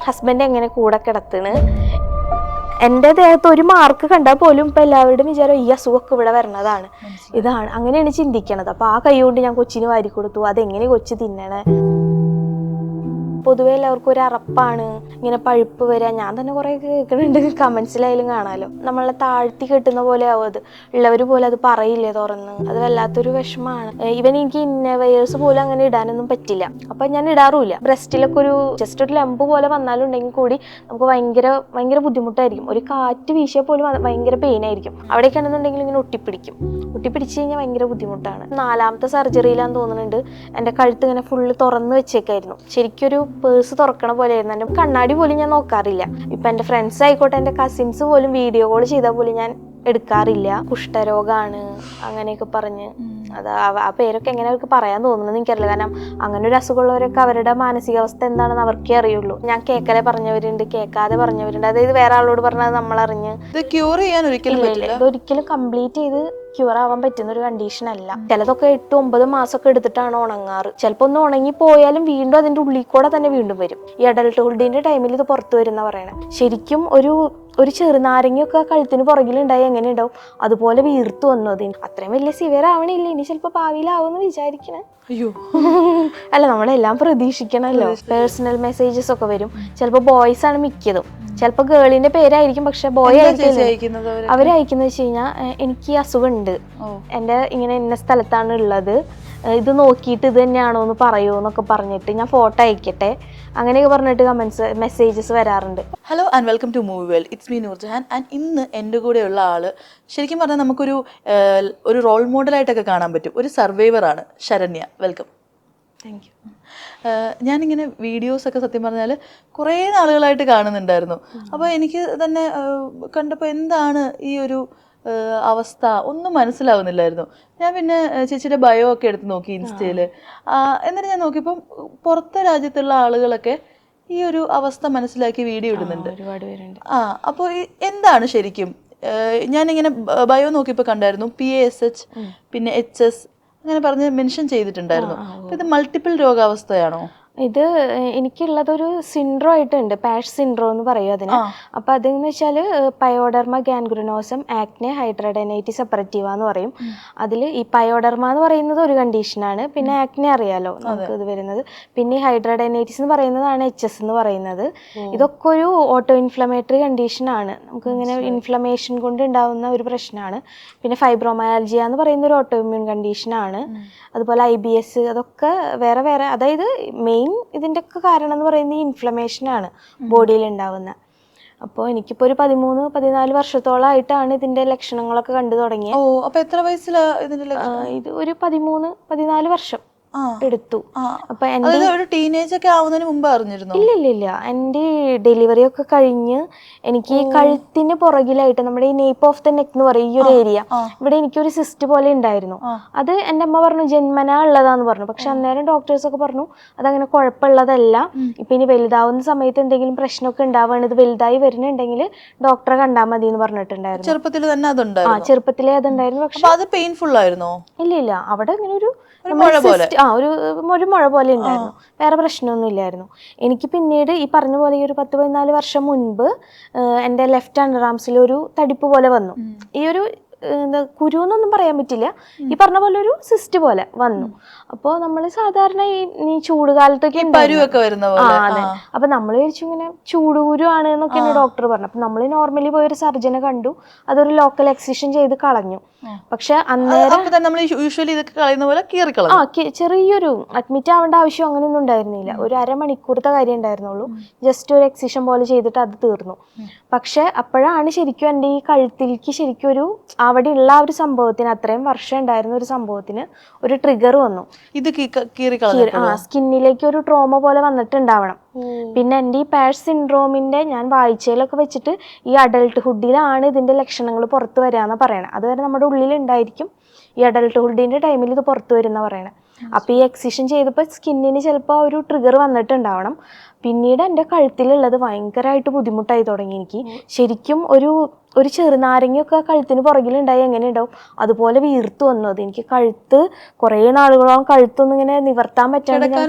Husband എങ്ങനെ കൂടെ കിടത്തണ്. എൻ്റെ ദേഹത്ത് ഒരു മാർക്ക് കണ്ടാൽ പോലും ഇപ്പം എല്ലാവരുടെയും വിചാരം ഈ അസുഖമൊക്കെ ഇവിടെ വരണതാണ്, ഇതാണ്, അങ്ങനെയാണ് ചിന്തിക്കണത്. അപ്പോൾ ആ കൈ കൊണ്ട് ഞാൻ കൊച്ചിന് വാരി കൊടുത്തു. അതെങ്ങനെ കൊച്ചു തിന്നണേ. പൊതുവെ എല്ലാവർക്കും ഒരു അറപ്പാണ്, ഇങ്ങനെ പഴുപ്പ് വരിക. ഞാൻ തന്നെ കുറേ കേൾക്കുന്നുണ്ട്, കമൻസിലായാലും കാണാമല്ലോ. നമ്മളെ താഴ്ത്തി കെട്ടുന്ന പോലെ ആവും അത്. ഉള്ളവർ പോലും അത് പറയില്ലേ തുറന്ന്. അത് വല്ലാത്തൊരു വിഷമമാണ്. ഇവൻ എനിക്ക് ഇന്നവയേഴ്സ് പോലും അങ്ങനെ ഇടാനൊന്നും പറ്റില്ല. അപ്പം ഞാൻ ഇടാറുമില്ല. ബ്രസ്റ്റിലൊക്കെ ജസ്റ്റ് ഒരു ലംബ് പോലെ വന്നാലുണ്ടെങ്കിൽ കൂടി നമുക്ക് ഭയങ്കര ബുദ്ധിമുട്ടായിരിക്കും. ഒരു കാറ്റ് വീശിയാൽ പോലും ഭയങ്കര പെയിൻ ആയിരിക്കും. അവിടേക്ക് ആണെന്നുണ്ടെങ്കിൽ ഇങ്ങനെ ഒട്ടിപ്പിടിച്ച് കഴിഞ്ഞാൽ ഭയങ്കര ബുദ്ധിമുട്ടാണ്. 4ാമത്തെ സർജറിയിലാന്ന് തോന്നുന്നുണ്ട്. എൻ്റെ കഴുത്ത് ഇങ്ങനെ ഫുള്ള് തുറന്ന് വെച്ചേക്കായിരുന്നു. ശരിക്കൊരു പേഴ്സ് തുറക്കണ പോലെയായിരുന്നു. എൻ്റെ കണ്ണാടി പോലും ഞാൻ നോക്കാറില്ല. ഇപ്പം എൻ്റെ ഫ്രണ്ട്സ് ആയിക്കോട്ടെ, എൻ്റെ കസിൻസ് പോലും വീഡിയോ കോൾ ചെയ്താൽ പോലും ഞാൻ എടുക്കാറില്ല. കുഷ്ഠരോഗമാണ് അങ്ങനെയൊക്കെ പറഞ്ഞ്. അത് ആ പേരൊക്കെ എങ്ങനെ അവർക്ക് പറയാൻ തോന്നുന്നത് എനിക്കറിയില്ല. കാരണം അങ്ങനെ ഒരു അസുഖമുള്ളവരൊക്കെ അവരുടെ മാനസികാവസ്ഥ എന്താണെന്ന് അവർക്കേ അറിയുള്ളൂ. ഞാൻ കേൾക്കാതെ പറഞ്ഞവരുണ്ട്, കേൾക്കാതെ പറഞ്ഞവരുണ്ട്. അതായത് വേറെ ആളോട് പറഞ്ഞത് നമ്മളറിഞ്ഞ്. ഇതൊരിക്കലും കംപ്ലീറ്റ് ചെയ്ത് ക്യൂർ ആവാൻ പറ്റുന്ന ഒരു കണ്ടീഷൻ അല്ല. ചിലതൊക്കെ 8-9 മാസമൊക്കെ എടുത്തിട്ടാണ് ഉണങ്ങാറ്. ചിലപ്പോൾ ഒന്ന് ഉണങ്ങി പോയാലും വീണ്ടും അതിൻ്റെ ഉള്ളിൽ കൂടെ തന്നെ വീണ്ടും വരും. ഈ അഡൾട്ട്ഹുഡിന്റെ ടൈമിൽ ഇത് പുറത്തു വരുന്ന പറയണേ. ശരിക്കും ഒരു ചെറുനാരങ്ങയൊക്കെ കഴുത്തിന് പുറകിലുണ്ടായി എങ്ങനെ ഉണ്ടാവും അതുപോലെ വീർത്തു വന്നു. അതിന് അത്രയും വലിയ സിവിയർ ആവണില്ല. ഇനി ചിലപ്പോൾ ഭാവിയിലാവുമെന്ന് വിചാരിക്കണേ. അയ്യോ, അല്ല, നമ്മളെല്ലാം പ്രതീക്ഷിക്കണമല്ലോ. പേഴ്സണൽ മെസ്സേജസ് ഒക്കെ വരും. ചിലപ്പോൾ ബോയ്സ് ആണ് മിക്കതും, ചിലപ്പോൾ ഗേളിന്റെ പേരായിരിക്കും, പക്ഷെ ബോയ് ആയിരിക്കും. അവരയക്കുന്നത് വെച്ച് കഴിഞ്ഞാൽ എനിക്ക് ഈ അസുഖം ഉണ്ട്, എൻ്റെ ഇങ്ങനെ ഇന്ന സ്ഥലത്താണ് ഉള്ളത്, ഇത് നോക്കിയിട്ട് ഇത് തന്നെയാണോ എന്ന് പറയുമോ എന്നൊക്കെ പറഞ്ഞിട്ട് ഞാൻ ഫോട്ടോ അയക്കട്ടെ, അങ്ങനെയൊക്കെ പറഞ്ഞിട്ട് മെസ്സേജസ് വരാറുണ്ട്. Hello and welcome to movie world. It's me Noorjahan. And ഇന്ന് എൻ്റെ കൂടെയുള്ള ആള് ശരിക്കും പറഞ്ഞാൽ നമുക്കൊരു റോൾ മോഡലായിട്ടൊക്കെ കാണാൻ പറ്റും. ഒരു സർവൈവറാണ് ശരണ്യ. വെൽക്കം. Thank you. ഞാനിങ്ങനെ വീഡിയോസൊക്കെ സത്യം പറഞ്ഞാൽ കുറേ നാളുകളായിട്ട് കാണുന്നുണ്ടായിരുന്നു. അപ്പോൾ എനിക്ക് തന്നെ കണ്ടപ്പോൾ എന്താണ് ഈ ഒരു അവസ്ഥ ഒന്നും മനസ്സിലാവുന്നില്ലായിരുന്നു. ഞാൻ പിന്നെ ചേച്ചിയുടെ ബയോ ഒക്കെ എടുത്ത് നോക്കി ഇൻസ്റ്റയിൽ. എന്നിട്ട് ഞാൻ നോക്കിയപ്പം പുറത്തെ രാജ്യത്തുള്ള ആളുകളൊക്കെ ഈ ഒരു അവസ്ഥ മനസ്സിലാക്കി വീഡിയോ ഇടുന്നുണ്ട്. ഒരുപാട് പേരുണ്ട്. അപ്പോൾ എന്താണ് ശരിക്കും? ഞാനിങ്ങനെ ബയോ നോക്കിയപ്പോൾ കണ്ടായിരുന്നു PASH, പിന്നെ HS അങ്ങനെ പറഞ്ഞ് മെൻഷൻ ചെയ്തിട്ടുണ്ടായിരുന്നു. ഇത് മൾട്ടിപ്പിൾ രോഗാവസ്ഥയാണോ? ഇത് എനിക്കുള്ളതൊരു സിൻഡ്രോ ആയിട്ടുണ്ട്, പാഷ് സിൻഡ്രോ എന്ന് പറയും അതിന്. അപ്പം അതെന്ന് വെച്ചാൽ പയോഡെർമ ഗാൻഗ്രിനോസം ആക്നെ ഹൈഡ്രഡനൈറ്റിസ് സെപ്പറേറ്റീവ എന്ന് പറയും. അതിൽ ഈ പയോഡെർമ എന്ന് പറയുന്നത് ഒരു കണ്ടീഷനാണ്. പിന്നെ ആക്നെ അറിയാലോ നമുക്ക് ഇത് വരുന്നത്. പിന്നെ ഹൈഡ്രഡനൈറ്റിസ് എന്ന് പറയുന്നതാണ് HS എന്ന് പറയുന്നത്. ഇതൊക്കെ ഒരു ഓട്ടോ ഇൻഫ്ലമേറ്ററി കണ്ടീഷനാണ്. നമുക്ക് ഇങ്ങനെ ഇൻഫ്ലമേഷൻ കൊണ്ട് ഉണ്ടാകുന്ന ഒരു പ്രശ്നമാണ്. പിന്നെ ഫൈബ്രോമയാൽജിയ എന്ന് പറയുന്ന ഒരു ഓട്ടോ ഇമ്മ്യൂൺ കണ്ടീഷനാണ്. അതുപോലെ IBS, അതൊക്കെ വേറെ വേറെ. അതായത് മെയിൻ ഇതിൻ്റെ ഒക്കെ കാരണം എന്ന് പറയുന്നത് ഈ ഇൻഫ്ലമേഷനാണ് ബോഡിയിൽ ഉണ്ടാവുന്നത്. അപ്പോൾ എനിക്കിപ്പോൾ ഒരു 13-14 വർഷത്തോളമായിട്ടാണ് ഇതിൻ്റെ ലക്ഷണങ്ങളൊക്കെ കണ്ടു തുടങ്ങിയത്. അപ്പോൾ എത്ര വയസ്സിലാണ് ഇതിൻ്റെ? ഇത് ഒരു 13-14 വർഷം എടുത്തു. അപ്പൊ ഒരു ടീനേജ് ഒക്കെ ആവുന്നതിന് മുമ്പ് അറിഞ്ഞിരുന്നു? ഇല്ല. എൻ്റെ ഡെലിവറി ഒക്കെ കഴിഞ്ഞ് എനിക്ക് കഴുത്തിന് പുറകിലായിട്ട് നമ്മുടെ ഈ നേപ്പ് ഓഫ് ദ നെക്ക് എന്ന് പറയും, ഈ ഒരു ഏരിയ, ഇവിടെ എനിക്കൊരു സിസ്റ്റ് പോലെ ഉണ്ടായിരുന്നു. അത് എൻ്റെ അമ്മ പറഞ്ഞു ജന്മനാ ഉള്ളതാന്ന് പറഞ്ഞു. പക്ഷെ അന്നേരം ഡോക്ടേഴ്സ് ഒക്കെ പറഞ്ഞു അതങ്ങനെ കുഴപ്പമുള്ളതല്ല. ഇപ്പൊ ഇനി വലുതാവുന്ന സമയത്ത് എന്തെങ്കിലും പ്രശ്നമൊക്കെ ഉണ്ടാവുകയാണ്, ഇത് വലുതായി വരുന്നുണ്ടെങ്കിൽ ഡോക്ടറെ കണ്ടാൽ മതി എന്ന് പറഞ്ഞിട്ടുണ്ടായിരുന്നു. ചെറുപ്പത്തിൽ തന്നെ അതുണ്ടായിരുന്നു? ചെറുപ്പത്തിലേ അതുണ്ടായിരുന്നു. പക്ഷെ അത് പെയിൻഫുൾ ആയിരുന്നോ? ഇല്ല. അവിടെ ഇങ്ങനെ ഒരു മുഴ പോലെ ഉണ്ടായിരുന്നു. വേറെ പ്രശ്നമൊന്നും ഇല്ലായിരുന്നു. എനിക്ക് പിന്നീട് ഈ പറഞ്ഞ പോലെ ഒരു 10-14 വർഷം മുൻപ് എൻ്റെ ലെഫ്റ്റ് അണ്ടർ ആംസിൽ ഒരു തടിപ്പ് പോലെ വന്നു. ഈ ഒരു കുരു എന്നൊന്നും പറയാൻ പറ്റില്ല, ഈ പറഞ്ഞ പോലെ ഒരു സിസ്റ്റ് പോലെ വന്നു. അപ്പോൾ നമ്മൾ സാധാരണ ഈ ചൂടുകാലത്തൊക്കെ അതെ, അപ്പൊ നമ്മൾ വിചാരിച്ചു ഇങ്ങനെ ചൂടുകുരു ആണ് എന്നൊക്കെയാണ് ഡോക്ടർ പറഞ്ഞു. അപ്പൊ നമ്മൾ നോർമലി പോയൊരു സർജനെ കണ്ടു, അതൊരു ലോക്കൽ എക്സിഷൻ ചെയ്ത് കളഞ്ഞു. പക്ഷെ അന്നേരം ചെറിയൊരു അഡ്മിറ്റ് ആവേണ്ട ആവശ്യം അങ്ങനെയൊന്നും ഉണ്ടായിരുന്നില്ല. ഒരു അരമണിക്കൂറത്തെ കാര്യം ഉണ്ടായിരുന്നുള്ളൂ. ജസ്റ്റ് ഒരു എക്സിഷൻ പോലെ ചെയ്തിട്ട് അത് തീർന്നു. പക്ഷെ അപ്പോഴാണ് ശരിക്കും എൻ്റെ ഈ കഴുത്തിലേക്ക് ശരിക്കും ഒരു അവിടെയുള്ള ഒരു സംഭവത്തിന്, അത്രയും വർഷം ഉണ്ടായിരുന്ന ഒരു സംഭവത്തിന് ഒരു ട്രിഗർ വന്നു. ഇത് സ്കിന്നിലേക്ക് ഒരു ട്രോമ പോലെ വന്നിട്ടുണ്ടാവണം. പിന്നെ എൻ്റെ ഈ പാഷ് സിൻഡ്രോമിന്റെ ഞാൻ വായിച്ചതിലൊക്കെ വെച്ചിട്ട് ഈ അഡൾട്ട്ഹുഡിലാണ് ഇതിന്റെ ലക്ഷണങ്ങൾ പുറത്തു വരാന്ന് പറയണേ. അതുവരെ നമ്മുടെ ഉള്ളിൽ ഉണ്ടായിരിക്കും, ഈ അഡൾട്ട്ഹുഡിന്റെ ടൈമിൽ ഇത് പുറത്തു വരുന്ന പറയണേ. അപ്പൊ ഈ എക്സിഷൻ ചെയ്തപ്പോൾ സ്കിന്നിന് ചിലപ്പോൾ ഒരു ട്രിഗർ വന്നിട്ടുണ്ടാവണം. പിന്നീട് എൻ്റെ കഴുത്തിലുള്ളത് ഭയങ്കരമായിട്ട് ബുദ്ധിമുട്ടായി തുടങ്ങി. എനിക്ക് ശരിക്കും ഒരു ചെറുനാരങ്ങയൊക്കെ കഴുത്തിന് പുറകിലുണ്ടായി എങ്ങനെ ഉണ്ടാവും അതുപോലെ വീർത്തു വന്നു. അത് എനിക്ക് കഴുത്ത് കുറേ നാളുകളോളം കഴുത്തൊന്നും ഇങ്ങനെ നിവർത്താൻ പറ്റാണ്ട് ഞാൻ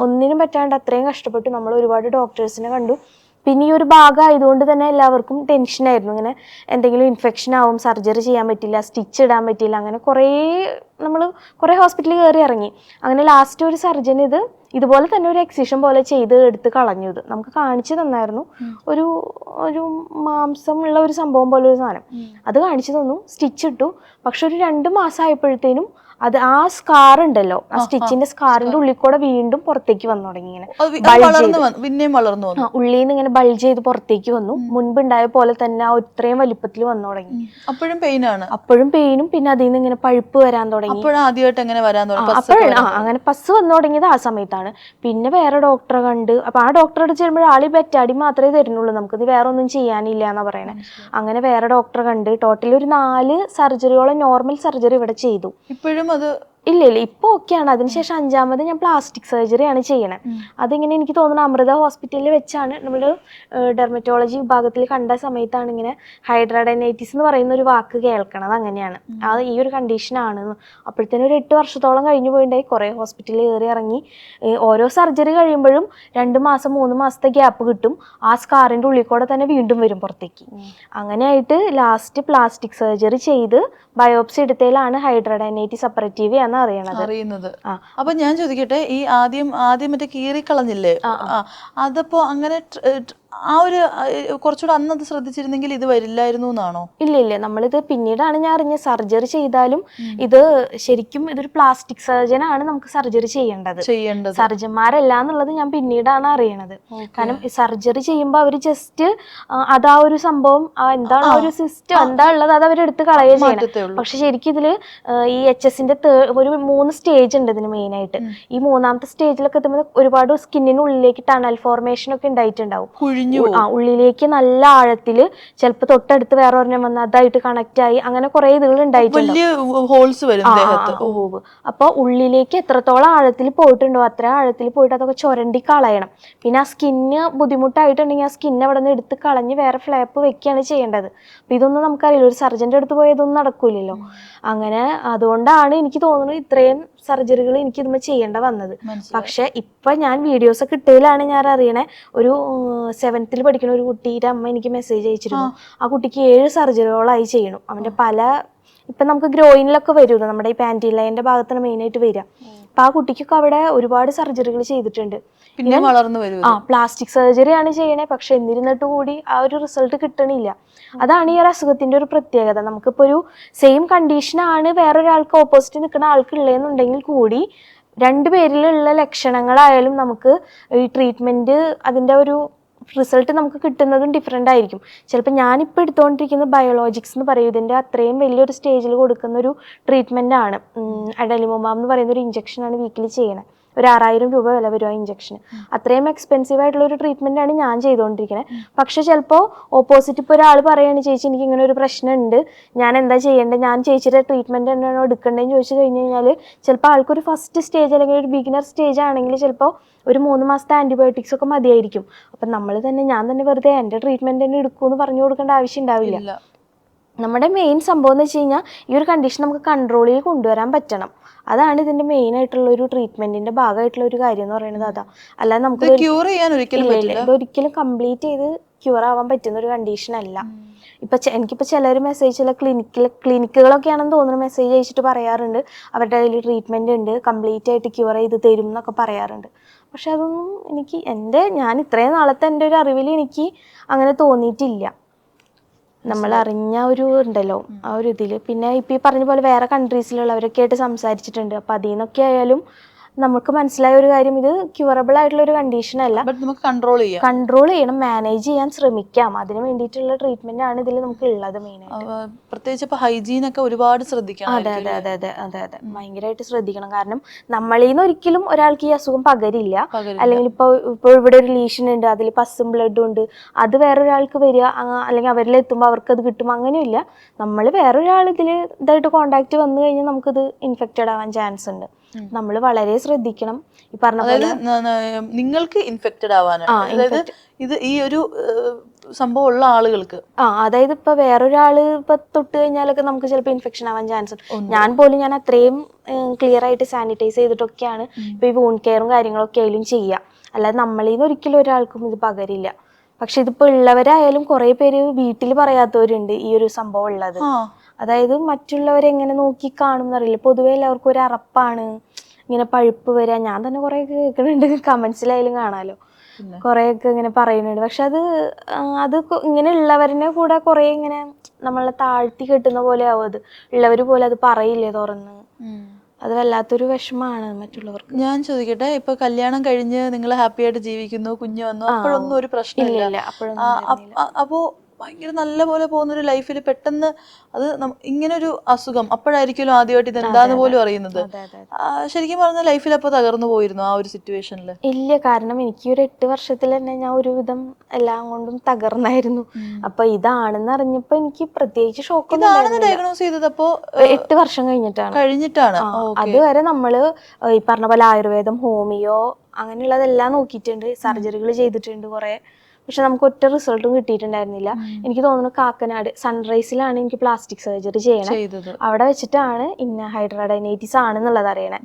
ഒന്നിനും പറ്റാണ്ട് അത്രയും കഷ്ടപ്പെട്ടു. നമ്മൾ ഒരുപാട് ഡോക്ടേഴ്സിനെ കണ്ടു. പിന്നെ ഈ ഒരു ഭാഗം ആയതുകൊണ്ട് തന്നെ എല്ലാവർക്കും ടെൻഷനായിരുന്നു. ഇങ്ങനെ എന്തെങ്കിലും ഇൻഫെക്ഷൻ ആവും, സർജറി ചെയ്യാൻ പറ്റില്ല, സ്റ്റിച്ച് ഇടാൻ പറ്റില്ല, അങ്ങനെ നമ്മൾ കുറേ ഹോസ്പിറ്റലിൽ കയറി ഇറങ്ങി. അങ്ങനെ ലാസ്റ്റ് ഒരു സർജൻ ഇതുപോലെ തന്നെ ഒരു എക്സിഷൻ പോലെ ചെയ്ത് എടുത്ത് കളഞ്ഞു. ഇത് നമുക്ക് കാണിച്ചു തന്നായിരുന്നു. ഒരു മാംസമുള്ള ഒരു സംഭവം പോലെ ഒരു സാധനം അത് കാണിച്ചു തന്നു. സ്റ്റിച്ച് ഇട്ടു. പക്ഷെ ഒരു 2 മാസം ആയപ്പോഴത്തേനും അത് ആ സ്കാർ ഉണ്ടല്ലോ, ആ സ്റ്റിച്ചിന്റെ സ്കാറിന്റെ ഉള്ളിൽ കൂടെ വീണ്ടും പുറത്തേക്ക് വന്നു തുടങ്ങി. ഇങ്ങനെ ഉള്ളിൽ നിന്ന് ഇങ്ങനെ ബൾജ് ചെയ്ത് പുറത്തേക്ക് വന്നു. മുൻപ് ഉണ്ടായ പോലെ തന്നെ ആ ഇത്രയും വലിപ്പത്തിൽ വന്നു തുടങ്ങി. അപ്പോഴും പെയിനും പിന്നെ അതിൽ നിന്ന് ഇങ്ങനെ പഴുപ്പ് വരാൻ തുടങ്ങി. അങ്ങനെ പസ് വന്നു തുടങ്ങിയത് ആ സമയത്താണ്. പിന്നെ വേറെ ഡോക്ടറെ കണ്ട്, അപ്പൊ ആ ഡോക്ടറെ ചെല്ലുമ്പോൾ ആളി ബെറ്റാടി മാത്രമേ തരുന്നുള്ളൂ, നമുക്കിത് വേറെ ഒന്നും ചെയ്യാനില്ല എന്നാ പറയണേ. അങ്ങനെ വേറെ ഡോക്ടറെ കണ്ട് ടോട്ടലി ഒരു 4 സർജറിയോളം നോർമൽ സർജറി ഇവിടെ ചെയ്തു. ഇപ്പോഴും അത് ഇല്ല ഇപ്പൊ ഓക്കെയാണ്. അതിനുശേഷം 5ാമത് ഞാൻ പ്ലാസ്റ്റിക് സർജറിയാണ് ചെയ്യണേ. അതിങ്ങനെ എനിക്ക് തോന്നുന്നു അമൃത ഹോസ്പിറ്റലിൽ വെച്ചാണ്. നമ്മൾ ഡെർമറ്റോളജി വിഭാഗത്തിൽ കണ്ട സമയത്താണ് ഇങ്ങനെ ഹൈഡ്രാഡൈനൈറ്റിസ് എന്ന് പറയുന്ന ഒരു വാക്ക് കേൾക്കണത്. അങ്ങനെയാണ് അത് ഈ ഒരു കണ്ടീഷനാണ്. അപ്പോഴത്തേനും ഒരു 8 വർഷത്തോളം കഴിഞ്ഞു പോയിണ്ടായി. കുറേ ഹോസ്പിറ്റലിൽ കയറി ഇറങ്ങി. ഓരോ സർജറി കഴിയുമ്പോഴും 2 മാസം 3 മാസത്തെ ഗ്യാപ്പ് കിട്ടും. ആ സ്കാറിന്റെ ഉള്ളിൽ കൂടെ തന്നെ വീണ്ടും വരും പുറത്തേക്ക്. അങ്ങനെയായിട്ട് ലാസ്റ്റ് പ്ലാസ്റ്റിക് സർജറി ചെയ്ത് ബയോപ്സി എടുത്തതിലാണ് ഹൈഡ്രാഡൈനൈറ്റിസ് അപ്പറേറ്റീവ് എന്ന് അറിയുന്നത്. അപ്പൊ ഞാൻ ചോദിക്കട്ടെ, ഈ ആദ്യം മറ്റേ കീറിക്കളഞ്ഞില്ലേ, അതപ്പോ അങ്ങനെ ആ ഒരു കുറച്ചുകൂടെ അന്നത് ശ്രദ്ധിച്ചിരുന്നെങ്കിൽ ഇത് വരില്ലായിരുന്നു എന്നാണോ? ഇല്ല നമ്മളിത് പിന്നീടാണ് ഞാൻ അറിഞ്ഞ സർജറി ചെയ്താലും ഇത് ശരിക്കും ഇതൊരു പ്ലാസ്റ്റിക് സർജൻ ആണ് നമുക്ക് സർജറി ചെയ്യേണ്ടത്. സർജന്മാരല്ല എന്നുള്ളത് ഞാൻ പിന്നീടാണ് അറിയണത്. കാരണം സർജറി ചെയ്യുമ്പോൾ അവര് ജസ്റ്റ് അതാ ഒരു സംഭവം എന്താണ് ആ ഒരു സിസ്റ്റം എന്താ ഉള്ളത് അത് അവരെടുത്ത് കളയുക ചെയ്യണം. പക്ഷെ ശരിക്കും ഇതില് ഈ HS-ന്റെ ഒരു 3 സ്റ്റേജ് ഉണ്ട് ഇതിന് മെയിൻ ആയിട്ട്. ഈ 3ാമത്തെ സ്റ്റേജിലൊക്കെ എത്തുമ്പോൾ ഒരുപാട് സ്കിന്നിനുള്ളിലേക്ക് ടണൽ ഫോർമേഷൻ ഒക്കെ ഉണ്ടായിട്ടുണ്ടാവും. ഉള്ളിലേക്ക് നല്ല ആഴത്തില് ചിലപ്പോ തൊട്ടടുത്ത് വേറെ ഒരെണ്ണം വന്ന് അതായിട്ട് കണക്ട് ആയി അങ്ങനെ കുറെ ഇതുകൾ ഉണ്ടായിട്ടുണ്ടാവും. അപ്പൊ ഉള്ളിലേക്ക് എത്രത്തോളം ആഴത്തിൽ പോയിട്ടുണ്ടോ അത്ര ആഴത്തിൽ പോയിട്ട് അതൊക്കെ ചുരണ്ടി കളയണം. പിന്നെ ആ സ്കിന്ന് ബുദ്ധിമുട്ടായിട്ടുണ്ടെങ്കിൽ ആ സ്കിന്ന് അവിടെ നിന്ന് എടുത്ത് കളഞ്ഞ് വേറെ ഫ്ലാപ്പ് വെക്കുകയാണ് ചെയ്യേണ്ടത്. അപ്പൊ ഇതൊന്നും നമുക്കറിയില്ല, ഒരു സർജന്റെ അടുത്ത് പോയതൊന്നും നടക്കൂലല്ലോ. അങ്ങനെ അതുകൊണ്ടാണ് എനിക്ക് തോന്നുന്നത് ഇത്രയും സർജറികൾ എനിക്ക് ഇതുമ്പോൾ ചെയ്യേണ്ട വന്നത്. പക്ഷെ ഇപ്പൊ ഞാൻ വീഡിയോസ് ഒക്കെ ഇട്ടതിലാണ് ഞാൻ അറിയണേ. ഒരു 7th പഠിക്കുന്ന ഒരു കുട്ടിയുടെ അമ്മ എനിക്ക് മെസ്സേജ് അയച്ചിരുന്നു. ആ കുട്ടിക്ക് 7 സർജറികളായി ചെയ്യണം. അവന്റെ ഇപ്പൊ നമുക്ക് ഗ്രോയിനിലൊക്കെ വരുമല്ലോ, നമ്മുടെ ഈ പാൻറ്റി ലൈനിന്റെ ഭാഗത്താണ് മെയിൻ ആയിട്ട് വരിക. അപ്പൊ ആ കുട്ടിക്കൊക്കെ അവിടെ ഒരുപാട് സർജറികൾ ചെയ്തിട്ടുണ്ട്. പ്ലാസ്റ്റിക് സർജറിയാണ് ചെയ്യണേ. പക്ഷെ എന്നിരുന്നിട്ട് കൂടി ആ ഒരു റിസൾട്ട് കിട്ടണില്ല. അതാണ് ഈ ഒരു അസുഖത്തിന്റെ ഒരു പ്രത്യേകത. നമുക്കിപ്പോ ഒരു സെയിം കണ്ടീഷനാണ് വേറൊരാൾക്ക് ഓപ്പോസിറ്റ് നിൽക്കുന്ന ആൾക്കുള്ളതെന്നുണ്ടെങ്കിൽ കൂടി 2 പേരിലുള്ള ലക്ഷണങ്ങളായാലും നമുക്ക് ഈ ട്രീറ്റ്മെന്റ് അതിന്റെ ഒരു റിസൾട്ട് നമുക്ക് കിട്ടുന്നതും ഡിഫറെൻ്റ് ആയിരിക്കും. ചിലപ്പോൾ ഞാനിപ്പോൾ എടുത്തുകൊണ്ടിരിക്കുന്ന ബയോളോജിക്സ് എന്ന് പറയും. ഇതിൻ്റെ അത്രയും വലിയൊരു സ്റ്റേജിൽ കൊടുക്കുന്ന ഒരു ട്രീറ്റ്മെൻ്റ് ആണ്. അഡലിമോമാം എന്ന് പറയുന്ന ഒരു ഇഞ്ചക്ഷനാണ് വീക്കിലി ചെയ്യണത്. ഒരു 6000 രൂപ വില വരും ആ ഇഞ്ചക്ഷന്. അത്രയും എക്സ്പെൻസീവ് ആയിട്ടുള്ള ഒരു ട്രീറ്റ്മെൻ്റ് ആണ് ഞാൻ ചെയ്തുകൊണ്ടിരിക്കുന്നത്. പക്ഷെ ചിലപ്പോൾ ഓപ്പോസിറ്റ് ഇപ്പോൾ ഒരാൾ പറയുകയാണ്, ചേച്ചി എനിക്ക് ഇങ്ങനെ ഒരു പ്രശ്നമുണ്ട്, ഞാൻ എന്താ ചെയ്യേണ്ടത്, ഞാൻ ചേച്ചിയുടെ ട്രീറ്റ്മെൻറ്റ് തന്നെയാണോ എടുക്കേണ്ടതെന്ന് ചോദിച്ചു കഴിഞ്ഞ് കഴിഞ്ഞാൽ ചിലപ്പോൾ ആൾക്കൊരു ഫസ്റ്റ് സ്റ്റേജ് അല്ലെങ്കിൽ ഒരു ബിഗിനർ സ്റ്റേജ് ആണെങ്കിൽ ചിലപ്പോൾ ഒരു 3 മാസത്തെ ആൻറ്റിബയോട്ടിക്സ് ഒക്കെ മതിയായിരിക്കും. അപ്പം ഞാൻ തന്നെ വെറുതെ എൻ്റെ ട്രീറ്റ്മെൻറ്റ് തന്നെ എടുക്കുമെന്ന് പറഞ്ഞു കൊടുക്കേണ്ട ആവശ്യം ഉണ്ടാവില്ല. നമ്മുടെ മെയിൻ സംഭവം എന്ന് വെച്ച് കഴിഞ്ഞാൽ ഈ ഒരു കണ്ടീഷൻ നമുക്ക് കൺട്രോളിൽ കൊണ്ടുവരാൻ പറ്റണം. അതാണ് ഇതിന്റെ മെയിൻ ആയിട്ടുള്ള ഒരു ട്രീറ്റ്മെന്റിന്റെ ഭാഗമായിട്ടുള്ള ഒരു കാര്യം എന്ന് പറയുന്നത്. അതാ, അല്ലാതെ നമുക്ക് ഒരിക്കലും കംപ്ലീറ്റ് ചെയ്ത് ക്യൂർ ആവാൻ പറ്റുന്ന ഒരു കണ്ടീഷൻ അല്ല. എനിക്കിപ്പോൾ ചിലർ ചില ക്ലിനിക്കുകളൊക്കെയാണെന്ന് തോന്നുന്നു മെസ്സേജ് അയച്ചിട്ട് പറയാറുണ്ട് അവരുടെ അതിൽ ട്രീറ്റ്മെന്റ് ഉണ്ട്, കംപ്ലീറ്റ് ആയിട്ട് ക്യൂർ ചെയ്ത് തരും എന്നൊക്കെ പറയാറുണ്ട്. പക്ഷെ അതൊന്നും ഞാൻ ഇത്രയും നാളത്തെ എൻ്റെ ഒരു അറിവിൽ എനിക്ക് അങ്ങനെ തോന്നിയിട്ടില്ല. നമ്മൾ അറിഞ്ഞ ഒരു ഉണ്ടല്ലോ ആ ഒരു ഇതിൽ. പിന്നെ ഇപ്പം ഈ പറഞ്ഞ പോലെ വേറെ കൺട്രീസിലുള്ളവരൊക്കെ ആയിട്ട് സംസാരിച്ചിട്ടുണ്ട്. അപ്പം അതിൽ നിന്നൊക്കെ ആയാലും നമുക്ക് മനസ്സിലായ ഒരു കാര്യം, ഇത് ക്യൂറബിൾ ആയിട്ടുള്ള ഒരു കണ്ടീഷൻ അല്ല. നമുക്ക് കൺട്രോൾ ചെയ്യണം, മാനേജ് ചെയ്യാൻ ശ്രമിക്കാം. അതിന് വേണ്ടിയിട്ടുള്ള ട്രീറ്റ്മെന്റ് ആണ് ഇതിൽ നമുക്ക് ഉള്ളത് മെയിൻ ആയിട്ട്. പ്രത്യേകിച്ച് ഇപ്പൊ ഹൈജീൻ ഒക്കെ ഒരുപാട് ശ്രദ്ധിക്കണം. അതെ ഭയങ്കരമായിട്ട് ശ്രദ്ധിക്കണം. കാരണം നമ്മളിൽ നിന്ന് ഒരിക്കലും ഒരാൾക്ക് ഈ അസുഖം പകരില്ല. അല്ലെങ്കിൽ ഇപ്പോൾ ഇവിടെ ഒരു ലീഷൻ ഉണ്ട്, അതിൽ പസ്സും ബ്ലഡും ഉണ്ട്, അത് വേറൊരാൾക്ക് വരിക, അല്ലെങ്കിൽ അവരിലെത്തുമ്പോൾ അവർക്ക് അത് കിട്ടും, അങ്ങനെയില്ല. നമ്മൾ വേറൊരാൾ ഇതിൽ ഇതായിട്ട് കോണ്ടാക്ട് വന്നു കഴിഞ്ഞാൽ നമുക്കിത് ഇൻഫെക്റ്റഡ് ആവാൻ ചാൻസ് ഉണ്ട്. നമ്മൾ വളരെ ശ്രദ്ധിക്കണം. ഈ പറഞ്ഞ പോലെ നിങ്ങൾക്ക് ഇൻഫെക്റ്റഡ് ആവാനാണ്, അതായത് ഇത് ഈ ഒരു സംഭവം ഉള്ള ആളുകൾക്ക് അതായത് ഇപ്പൊ വേറൊരാള് ഇപ്പൊ തൊട്ട് കഴിഞ്ഞാലൊക്കെ നമുക്ക് ചിലപ്പോൾ ഇൻഫെക്ഷൻ ആവാൻ ചാൻസ് ഉണ്ട്. ഞാൻ അത്രയും ക്ലിയർ ആയിട്ട് സാനിറ്റൈസ് ചെയ്തിട്ടൊക്കെയാണ് ഇപ്പൊ ഈ വൂണ്ട് കെയറും കാര്യങ്ങളൊക്കെ ആയാലും ചെയ്യുക. അല്ലാതെ നമ്മളിൽ നിന്ന് ഒരിക്കലും ഒരാൾക്കും ഇത് പകരില്ല. പക്ഷെ ഇതിപ്പോ ഉള്ളവരായാലും കുറെ പേര് വീട്ടിൽ പറയാത്തവരുണ്ട് ഈ ഒരു സംഭവം ഉള്ളത്. അതായത് മറ്റുള്ളവരെങ്ങനെ നോക്കി കാണുന്നറിയില്ല. പൊതുവെ എല്ലാവർക്കും ഒരു അറപ്പാണ്, ഇങ്ങനെ പഴുപ്പ് വരിക. ഞാൻ തന്നെ കുറെ കേൾക്കുന്നുണ്ട്, കമന്റ്സിലായാലും കാണാലോ, കുറെയൊക്കെ ഇങ്ങനെ പറയുന്നുണ്ട്. പക്ഷെ അത് ഇങ്ങനെ ഉള്ളവരെ കൂടെ കുറെ ഇങ്ങനെ നമ്മളെ താഴ്ത്തി കെട്ടുന്ന പോലെ ആവും. അത് ഉള്ളവര് പോലെ അത് പറയില്ലേ തുറന്ന്. അത് വല്ലാത്തൊരു വിഷമാണ് മറ്റുള്ളവർക്ക്. ഞാൻ ചോദിക്കട്ടെ, ഇപ്പൊ കല്യാണം കഴിഞ്ഞ് നിങ്ങൾ ഹാപ്പി ആയിട്ട് ജീവിക്കുന്നു, കുഞ്ഞു വന്നു, അപ്പോഴൊന്നും ഒരു പ്രശ്നമില്ല. അപ്പോ ഭയങ്കര നല്ല പോലെ പോകുന്നൊരു ലൈഫിൽ പെട്ടെന്ന് അത് ഇങ്ങനൊരു അസുഖം അപ്പോഴായിരിക്കും ആദ്യമായിട്ട് ഇത് എന്താന്ന് പോലും അറിയുന്നത്. ശരിക്കും പറഞ്ഞാൽ ലൈഫിൽ അപ്പൊ തകർന്നു പോയിരുന്നു ആ ഒരു സിറ്റുവേഷനിൽ? ഇല്ല, കാരണം എനിക്ക് ഒരു 8 വർഷത്തിൽ തന്നെ ഞാൻ ഒരുവിധം എല്ലാം കൊണ്ടും തകർന്നായിരുന്നു. അപ്പൊ ഇതാണെന്ന് അറിഞ്ഞപ്പോ എനിക്ക് പ്രത്യേകിച്ച് ഷോക്ക്. ഡയഗ്നോസ് ചെയ്തത് അപ്പോ 8 വർഷം കഴിഞ്ഞിട്ടാണ്. അതുവരെ നമ്മള് ഈ പറഞ്ഞ പോലെ ആയുർവേദം, ഹോമിയോ അങ്ങനെയുള്ളതെല്ലാം നോക്കിയിട്ടുണ്ട്, സർജറികൾ ചെയ്തിട്ടുണ്ട് കുറെ. പക്ഷെ നമുക്ക് ഒറ്റ റിസൾട്ടും കിട്ടിയിട്ടുണ്ടായിരുന്നില്ല. എനിക്ക് തോന്നുന്നു കാക്കനാട് സൺറൈസിലാണ് എനിക്ക് പ്ലാസ്റ്റിക് സർജറി ചെയ്യണത്. അവിടെ വെച്ചിട്ടാണ് ഇന്ന ഹൈഡ്രാഡൈനൈറ്റിസ് ആണെന്നുള്ളത് അറിയണേ.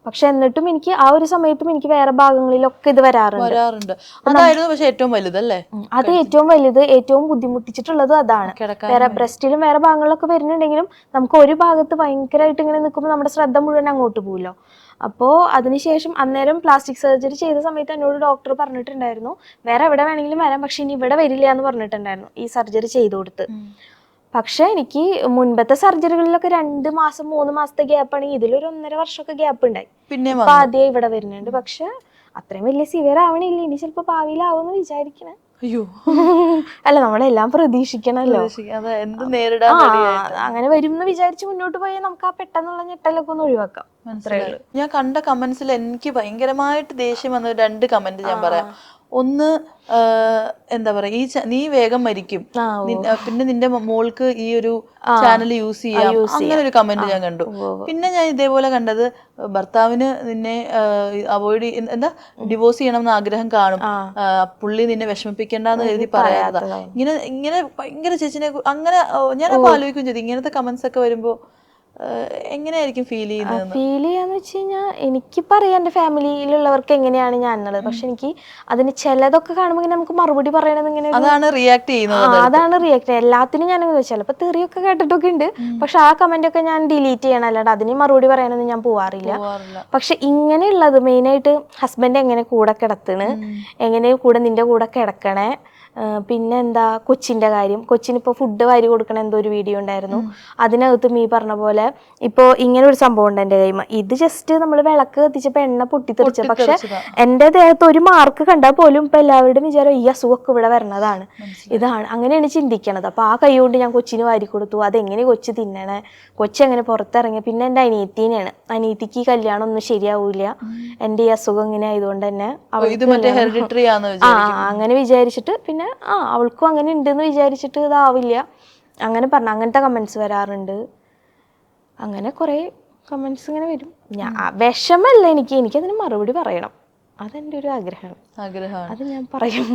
പക്ഷെ എന്നിട്ടും എനിക്ക് ആ ഒരു സമയത്തും എനിക്ക് വേറെ ഭാഗങ്ങളിലൊക്കെ ഇത് വരാറുണ്ട്. അതായിരുന്നു പക്ഷെ ഏറ്റവും വലുതല്ലേ? അത് ഏറ്റവും വലുത്, ഏറ്റവും ബുദ്ധിമുട്ടിച്ചിട്ടുള്ളത് അതാണ്. വേറെ ബ്രസ്റ്റിലും വേറെ ഭാഗങ്ങളിലൊക്കെ വരുന്നുണ്ടെങ്കിലും നമുക്ക് ഒരു ഭാഗത്ത് ഭയങ്കരമായിട്ട് ഇങ്ങനെ നിൽക്കുമ്പോൾ നമ്മുടെ ശ്രദ്ധ മുഴുവൻ അങ്ങോട്ട് പോകുമല്ലോ. അപ്പോൾ അതിനുശേഷം അന്നേരം പ്ലാസ്റ്റിക് സർജറി ചെയ്ത സമയത്ത് എന്നോട് ഡോക്ടർ പറഞ്ഞിട്ടുണ്ടായിരുന്നു, വേറെ എവിടെ വേണമെങ്കിലും വരാം, പക്ഷെ ഇനി ഇവിടെ വരില്ല എന്ന് പറഞ്ഞിട്ടുണ്ടായിരുന്നു ഈ സർജറി ചെയ്തു കൊടുത്ത്. പക്ഷെ എനിക്ക് മുൻപത്തെ സർജറികളിലൊക്കെ 2 മാസം 3 മാസത്തെ ഗ്യാപ്പ് ആണെങ്കിൽ ഇതിലൊരു 1.5 വർഷമൊക്കെ ഗ്യാപ്പ് ഉണ്ടായി. ഇപ്പൊ ആദ്യം ഇവിടെ വരുന്നുണ്ട്. പക്ഷെ അത്രയും വലിയ സിവിയർ ആവണില്ല. ഇനി ചിലപ്പോ ഭാവിയിലാവുമെന്ന് വിചാരിക്കണേ. അയ്യോ, അല്ല, നമ്മളെല്ലാം പ്രതീക്ഷിക്കണല്ലോ. അങ്ങനെ വരും എന്ന് വിചാരിച്ച് മുന്നോട്ട് പോയാൽ നമുക്ക് ആ പെട്ടെന്നുള്ള ഞെട്ടലൊക്കെ ഒന്ന് ഒഴിവാക്കാം. ഞാൻ കണ്ട കമന്റ്സിൽ എനിക്ക് ഭയങ്കരമായിട്ട് ദേഷ്യം വന്ന 2 കമന്റ് ഞാൻ പറയാം. ഒന്ന്, എന്താ പറയാ, നീ വേഗം മരിക്കും, പിന്നെ നിന്റെ മോൾക്ക് ഈ ഒരു ചാനൽ യൂസ് ചെയ്യാം, അങ്ങനെ ഒരു കമന്റ് ഞാൻ കണ്ടു. പിന്നെ ഞാൻ ഇതേപോലെ കണ്ടത്, ഭർത്താവിന് നിന്നെ അവോയ്ഡ് ഡിവോഴ്സ് ചെയ്യണം എന്ന് ആഗ്രഹം കാണും, പുള്ളി നിന്നെ വിഷമിപ്പിക്കണ്ടെന്ന് എഴുതി പറയാതാ. ഇങ്ങനെ ഭയങ്കര ചേച്ചിനെ അങ്ങനെ ഞാൻ അപ്പൊ ആലോചിക്കും ചെയ്തു, ഇങ്ങനത്തെ കമന്റ്സ് ഒക്കെ വരുമ്പോ എങ്ങനെയായിരിക്കും ഫീൽ ചെയ്യുന്നത്? ഫീൽ ചെയ്യാന്ന് വെച്ച് കഴിഞ്ഞാൽ എനിക്കിപ്പോൾ അറിയാം എൻ്റെ ഫാമിലിയിലുള്ളവർക്ക് എങ്ങനെയാണ് ഞാൻ എന്നുള്ളത്. പക്ഷെ എനിക്ക് അതിന് ചിലതൊക്കെ കാണുമ്പോൾ നമുക്ക് മറുപടി പറയണത് ഇങ്ങനെ അതാണ് റിയാക്ട് ചെയ്യുന്നത്. എല്ലാത്തിനും ഞാൻ ചിലപ്പോൾ തെറിയൊക്കെ കേട്ടിട്ടൊക്കെ ഉണ്ട്. പക്ഷെ ആ കമന്റ് ഒക്കെ ഞാൻ ഡിലീറ്റ് ചെയ്യണം, അല്ലാണ്ട് അതിന് മറുപടി പറയണമെന്ന് ഞാൻ പോവാറില്ല. പക്ഷെ ഇങ്ങനെയുള്ളത് മെയിനായിട്ട് ഹസ്ബൻഡ് എങ്ങനെ കൂടെ കിടത്തണ്, എങ്ങനെ നിന്റെ കൂടെ കിടക്കണേ, പിന്നെ എന്താ കൊച്ചിൻ്റെ കാര്യം, കൊച്ചിനിപ്പോൾ ഫുഡ് വാരി കൊടുക്കണ എന്തോ ഒരു വീഡിയോ ഉണ്ടായിരുന്നു. അതിനകത്ത് നീ പറഞ്ഞ പോലെ ഇപ്പോൾ ഇങ്ങനെ ഒരു സംഭവം ഉണ്ട് എൻ്റെ കൈമ. ഇത് ജസ്റ്റ് നമ്മൾ വിളക്ക് കത്തിച്ചപ്പോൾ എണ്ണ പൊട്ടിത്തെറിച്ച. പക്ഷെ എൻ്റെ ദേഹത്ത് ഒരു മാർക്ക് കണ്ടാൽ പോലും ഇപ്പം എല്ലാവരുടെയും വിചാരം ഈ അസുഖമൊക്കെ ഇവിടെ വരണതാണ്, ഇതാണ്, അങ്ങനെയാണ് ചിന്തിക്കണത്. അപ്പോൾ ആ കൈ കൊണ്ട് ഞാൻ കൊച്ചിന് വാരി കൊടുത്തു. അതെങ്ങനെ കൊച്ച് തിന്നണേ, കൊച്ചെങ്ങനെ പുറത്തിറങ്ങി. പിന്നെ എൻ്റെ അനിയത്തിനെയാണ്, അനിയത്തിക്ക് ഈ കല്യാണം ഒന്നും ശരിയാവൂല, എൻ്റെ ഈ അസുഖം ഇങ്ങനെ ആയതുകൊണ്ട് തന്നെ അങ്ങനെ വിചാരിച്ചിട്ട് പിന്നെ അവൾക്കും അങ്ങനെ ഉണ്ടെന്ന് വിചാരിച്ചിട്ട് ഇതാവില്ല അങ്ങനെ പറഞ്ഞു. അങ്ങനത്തെ കമന്റ്സ് വരാറുണ്ട്. അങ്ങനെ കുറെ കമന്റ്സ് ഇങ്ങനെ വരും. വിഷമല്ല എനിക്കതിന് മറുപടി പറയണം, അതെൻ്റെ ഒരു ആഗ്രഹമാണ്. അത് ഞാൻ പറയും.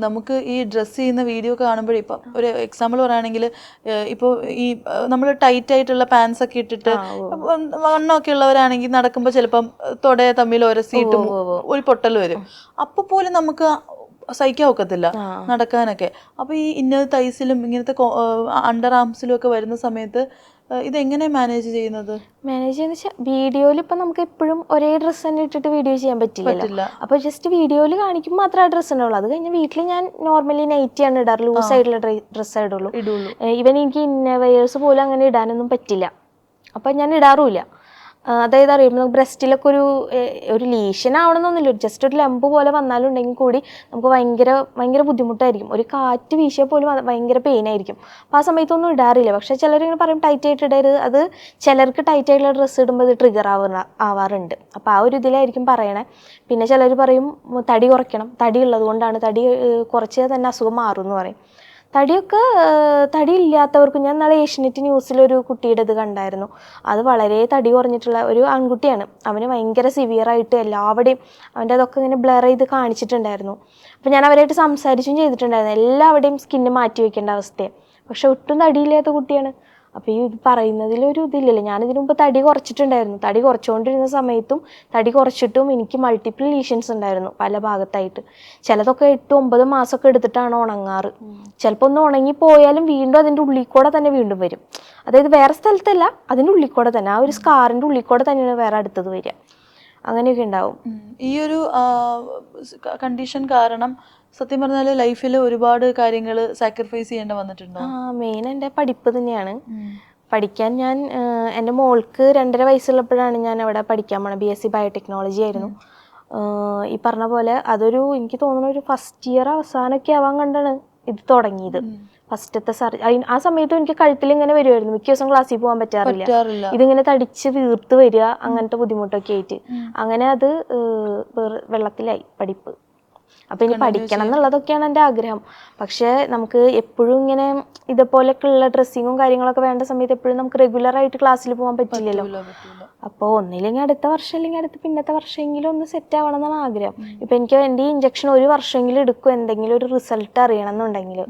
നമുക്ക് ഈ ഡ്രസ്സ് ചെയ്യുന്ന വീഡിയോ കാണുമ്പോഴേ, ഇപ്പം ഒരു എക്സാമ്പിൾ പറയുകയാണെങ്കിൽ, ഇപ്പോൾ ഈ നമ്മൾ ടൈറ്റ് ആയിട്ടുള്ള പാൻസ് ഒക്കെ ഇട്ടിട്ട് വണ്ണമൊക്കെ ഉള്ളവരാണെങ്കിൽ നടക്കുമ്പോൾ ചിലപ്പം തൊടയെ തമ്മിൽ ഒരസിയിട്ടും ഒരു പൊട്ടൽ വരും. അപ്പോൾ പോലും നമുക്ക് സഹിക്കാൻ ഒക്കത്തില്ല നടക്കാനൊക്കെ. അപ്പോൾ ഈ ഇന്നർ തൈസിലും ഇങ്ങനത്തെ അണ്ടർ ആംസിലും ഒക്കെ വരുന്ന സമയത്ത് ഇതെങ്ങനെ മാനേജ് ചെയ്യുന്നത്? വീഡിയോയിൽ ഇപ്പം നമുക്ക് എപ്പോഴും ഒരേ ഡ്രസ്സ് തന്നെ ഇട്ടിട്ട് വീഡിയോ ചെയ്യാൻ പറ്റില്ല. അപ്പോൾ ജസ്റ്റ് വീഡിയോയിൽ കാണിക്കുമ്പോൾ മാത്രമേ ആ ഡ്രസ്സ് ഉള്ളൂ. അത് കഴിഞ്ഞ് വീട്ടിൽ ഞാൻ നോർമലി നൈറ്റിയാണ് ഇടാറ്, ലൂസ് ആയിട്ടുള്ള ഡ്രസ്സേ ഇടുള്ളൂ. ഈവൻ എനിക്ക് ഇന്നവേഴ്സ് പോലും അങ്ങനെ ഇടാനൊന്നും പറ്റില്ല, അപ്പം ഞാൻ ഇടാറുമില്ല. അതായത് അറിയുമ്പോൾ ബ്രസ്റ്റിലൊക്കെ ഒരു ലീഷൻ ആവണമെന്നൊന്നുമില്ല, ജസ്റ്റ് ഒരു ലംബ് പോലെ വന്നാലുണ്ടെങ്കിൽ കൂടി നമുക്ക് ഭയങ്കര ബുദ്ധിമുട്ടായിരിക്കും. ഒരു കാറ്റ് വീശിയാൽ പോലും ഭയങ്കര പെയിൻ ആയിരിക്കും. അപ്പോൾ ആ സമയത്തൊന്നും ഇടാറില്ല. പക്ഷേ ചിലരിങ്ങനെ പറയും ടൈറ്റ് ആയിട്ട് ഇടരുത്. അത് ചിലർക്ക് ടൈറ്റ് ആയിട്ടുള്ള ഡ്രസ്സ് ഇടുമ്പോൾ ഇത് ട്രിഗർ ആവാറുണ്ട്. അപ്പോൾ ആ ഒരു ഇതിലായിരിക്കും പറയണേ. പിന്നെ ചിലർ പറയും തടി കുറയ്ക്കണം, തടി ഉള്ളത് കൊണ്ടാണ്, തടി കുറച്ചാൽ തന്നെ അസുഖം മാറും എന്ന് പറയും. തടി ഇല്ലാത്തവർക്ക് ഞാൻ നാളെ ഏഷ്യനെറ്റ് ന്യൂസിലൊരു കുട്ടിയുടെ ഇത് കണ്ടായിരുന്നു. അത് വളരെ തടി കുറഞ്ഞിട്ടുള്ള ഒരു ആൺകുട്ടിയാണ്. അവന് ഭയങ്കര സിവിയറായിട്ട് എല്ലാവരുടെയും അവൻ്റെ അതൊക്കെ ഇങ്ങനെ ബ്ലർ ചെയ്ത് കാണിച്ചിട്ടുണ്ടായിരുന്നു. അപ്പോൾ ഞാൻ അവരായിട്ട് സംസാരിച്ചും ചെയ്തിട്ടുണ്ടായിരുന്നു. എല്ലാവരുടെയും സ്കിന്ന് മാറ്റി വെക്കേണ്ട അവസ്ഥയാണ്. പക്ഷെ ഒട്ടും തടിയില്ലാത്ത കുട്ടിയാണ്. അപ്പോൾ ഈ പറയുന്നതിലൊരു ഇതില്ലല്ലോ. ഞാനിതിനു മുമ്പ് തടി കുറച്ചിട്ടുണ്ടായിരുന്നു. തടി കുറച്ചുകൊണ്ടിരുന്ന സമയത്തും തടി കുറച്ചിട്ടും എനിക്ക് മൾട്ടിപ്പിൾ ലീഷൻസ് ഉണ്ടായിരുന്നു പല ഭാഗത്തായിട്ട്. ചിലതൊക്കെ 8-9 മാസമൊക്കെ എടുത്തിട്ടാണ് ഉണങ്ങാറ്. ചിലപ്പോൾ ഒന്ന് ഉണങ്ങി പോയാലും വീണ്ടും അതിൻ്റെ ഉള്ളിൽ കൂടെ തന്നെ വീണ്ടും വരും. അതായത് വേറെ സ്ഥലത്തല്ല, അതിൻ്റെ ഉള്ളിൽ കൂടെ തന്നെ, ആ ഒരു സ്കാറിൻ്റെ ഉള്ളിൽ കൂടെ തന്നെയാണ് വേറെ അടുത്തത് വരിക. അങ്ങനെയൊക്കെ ഉണ്ടാവും. ഈ ഒരു കണ്ടീഷൻ കാരണം സത്യം പറഞ്ഞാൽ ലൈഫിൽ ഒരുപാട് കാര്യങ്ങൾ സാക്രിഫൈസ് ചെയ്യേണ്ടി വന്നിട്ടുണ്ടോ? മെയിൻ എൻ്റെ പഠിപ്പ് തന്നെയാണ്. പഠിക്കാൻ ഞാൻ എൻ്റെ മോൾക്ക് 2.5 വയസ്സുള്ളപ്പോഴാണ് ഞാൻ അവിടെ പഠിക്കാൻ പോണത്. BSc ബയോടെക്നോളജി ആയിരുന്നു. ഈ പറഞ്ഞ പോലെ അതൊരു എനിക്ക് തോന്നുന്നു ഒരു ഫസ്റ്റ് ഇയർ അവസാനമൊക്കെ ആവാൻ കണ്ടാണ് ഇത് തുടങ്ങിയത്. ഫസ്റ്റത്തെ ആ സമയത്തും എനിക്ക് കഴുത്തിൽ ഇങ്ങനെ വരുമായിരുന്നു. മിക്ക ദിവസം ക്ലാസ്സിൽ പോകാൻ പറ്റാറില്ല. ഇതിങ്ങനെ തടിച്ച് വീർത്ത് വരിക, അങ്ങനത്തെ ബുദ്ധിമുട്ടൊക്കെ ആയിട്ട്. അങ്ങനെ അത് വെള്ളത്തിലായി പഠിപ്പ്. അപ്പം ഇനി പഠിക്കണം എന്നുള്ളതൊക്കെയാണ് എൻ്റെ ആഗ്രഹം. പക്ഷേ നമുക്ക് എപ്പോഴും ഇങ്ങനെ ഇതുപോലെയൊക്കെയുള്ള ഡ്രസ്സിങ്ങും കാര്യങ്ങളൊക്കെ വേണ്ട സമയത്ത് എപ്പോഴും നമുക്ക് റെഗുലറായിട്ട് ക്ലാസ്സിൽ പോകാൻ പറ്റില്ലല്ലോ. അപ്പോൾ ഒന്നില്ലെങ്കിൽ അടുത്ത വർഷം അല്ലെങ്കിൽ അടുത്ത പിന്നത്തെ വർഷമെങ്കിലും ഒന്ന് സെറ്റ് ആവണം എന്നാണ് ആഗ്രഹം. ഇപ്പം എനിക്ക് എൻ്റെ ഈ ഇഞ്ചക്ഷൻ 1 വർഷമെങ്കിലും എടുക്കും എന്തെങ്കിലും ഒരു റിസൾട്ട് അറിയണം എന്നുണ്ടെങ്കിൽ.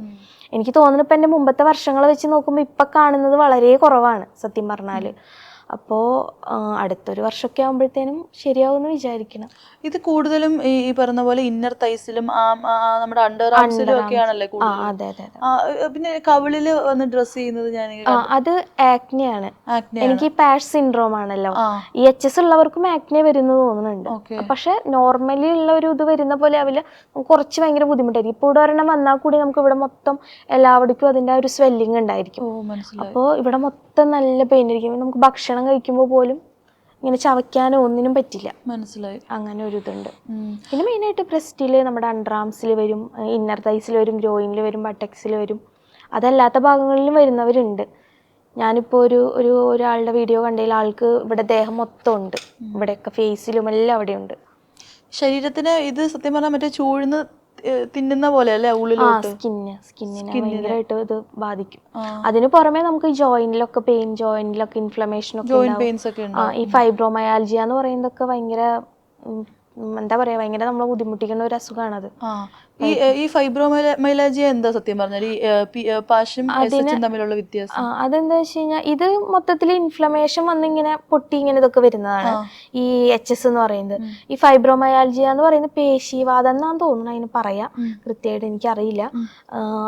എനിക്ക് തോന്നുന്നു ഇപ്പം എൻ്റെ മുമ്പത്തെ വർഷങ്ങൾ വെച്ച് നോക്കുമ്പോൾ ഇപ്പം കാണുന്നത് വളരെ കുറവാണ് സത്യം പറഞ്ഞാൽ. അപ്പോൾ അടുത്തൊരു വർഷമൊക്കെ ആകുമ്പോഴത്തേനും ശരിയാവുമെന്ന് വിചാരിക്കണം. ഇത് കൂടുതലും ഈ പറഞ്ഞ പോലെ ഇന്നർ തൈസിലും നമ്മുടെ അണ്ടർ ആർംസിലും ഒക്കെയാണല്ലേ കൂടുതൽ? അതെ അതെ. പിന്നെ കവിളില് വന്ന് ഡ്രസ് ചെയ്യുന്നത് ഞാൻ അത് ആക്നെയാണ്. എനിക്ക് പാഷ് സിൻഡ്രോം ആണല്ലോ. ഈ HS ഉള്ളവർക്കും ആക്നെ വരുന്നു തോന്നുന്നുണ്ട്. പക്ഷെ നോർമലി ഉള്ള ഒരു ഇത് വരുന്ന പോലെ ആവില്ല. കുറച്ച് ഭയങ്കര ബുദ്ധിമുട്ടായിരിക്കും. ഇപ്പോൾ ഇവിടെ ഒരെണ്ണം വന്നാൽ കൂടി നമുക്ക് ഇവിടെ മൊത്തം എല്ലാവിടേക്കും അതിൻ്റെ ഒരു സ്വെല്ലിങ് ഉണ്ടായിരിക്കും. അപ്പോൾ ഇവിടെ മൊത്തം നല്ല പെയിൻ ആയിരിക്കും. നമുക്ക് ഭക്ഷണം കഴിക്കുമ്പോൾ പോലും ഇങ്ങനെ ചവയ്ക്കാനോ ഒന്നിനും പറ്റില്ല. മനസ്സിലായി. അങ്ങനെ ഒരു ഇതുണ്ട്. പിന്നെ മെയിനായിട്ട് ബ്രസ്റ്റിൽ, നമ്മുടെ അണ്ടർ ആംസിൽ വരും, ഇന്നർ തൈസിൽ വരും, ഗ്രോയിനിൽ വരും, ബട്ടക്സിൽ വരും. അതല്ലാത്ത ഭാഗങ്ങളിലും വരുന്നവരുണ്ട്. ഞാനിപ്പോൾ ഒരാളുടെ വീഡിയോ കണ്ടതിൽ ആൾക്ക് ഇവിടെ ദേഹം മൊത്തം ഉണ്ട്. ഇവിടെയൊക്കെ ഫേസിലും എല്ലാം അവിടെ ഉണ്ട്. ശരീരത്തിന് ഇത് സത്യം പറഞ്ഞാൽ മറ്റേ ചൂഴ്ന്ന് തിന്നുന്ന പോലെ അല്ലേ ഉള്ളിലോട്ട്? സ്കിന്നിനെ ഭയങ്കരമായിട്ട് ഇത് ബാധിക്കും. അതിന് പുറമെ നമുക്ക് ജോയിന്റിലൊക്കെ പെയിൻ, ജോയിന്റിലൊക്കെ ഇൻഫ്ലമേഷൻ ഒക്കെ, ഈ ഫൈബ്രോമയാൽജിയ എന്ന് പറയുന്നതൊക്കെ ഭയങ്കര എന്താ പറയാ, ഭയങ്കര നമ്മളെ ബുദ്ധിമുട്ടിക്കുന്ന ഒരു അസുഖമാണത്. ഈ ഫൈബ്രോമൈലാജിയ എന്താ സത്യം പറഞ്ഞാൽ ഈ പാഷും തമ്മിലുള്ള വ്യത്യാസം? അതെന്താ വെച്ച് കഴിഞ്ഞാൽ ഇത് മൊത്തത്തിൽ ഇൻഫ്ലമേഷൻ വന്നിങ്ങനെ പൊട്ടി ഇങ്ങനെ ഇതൊക്കെ വരുന്നതാണ് ഈ HS എന്ന് പറയുന്നത്. ഈ ഫൈബ്രോമയാൽജിയ എന്ന് പറയുന്നത് പേശീവാദം എന്നാണ് തോന്നുന്നത് അതിന് പറയാ, കൃത്യമായിട്ട് എനിക്കറിയില്ല.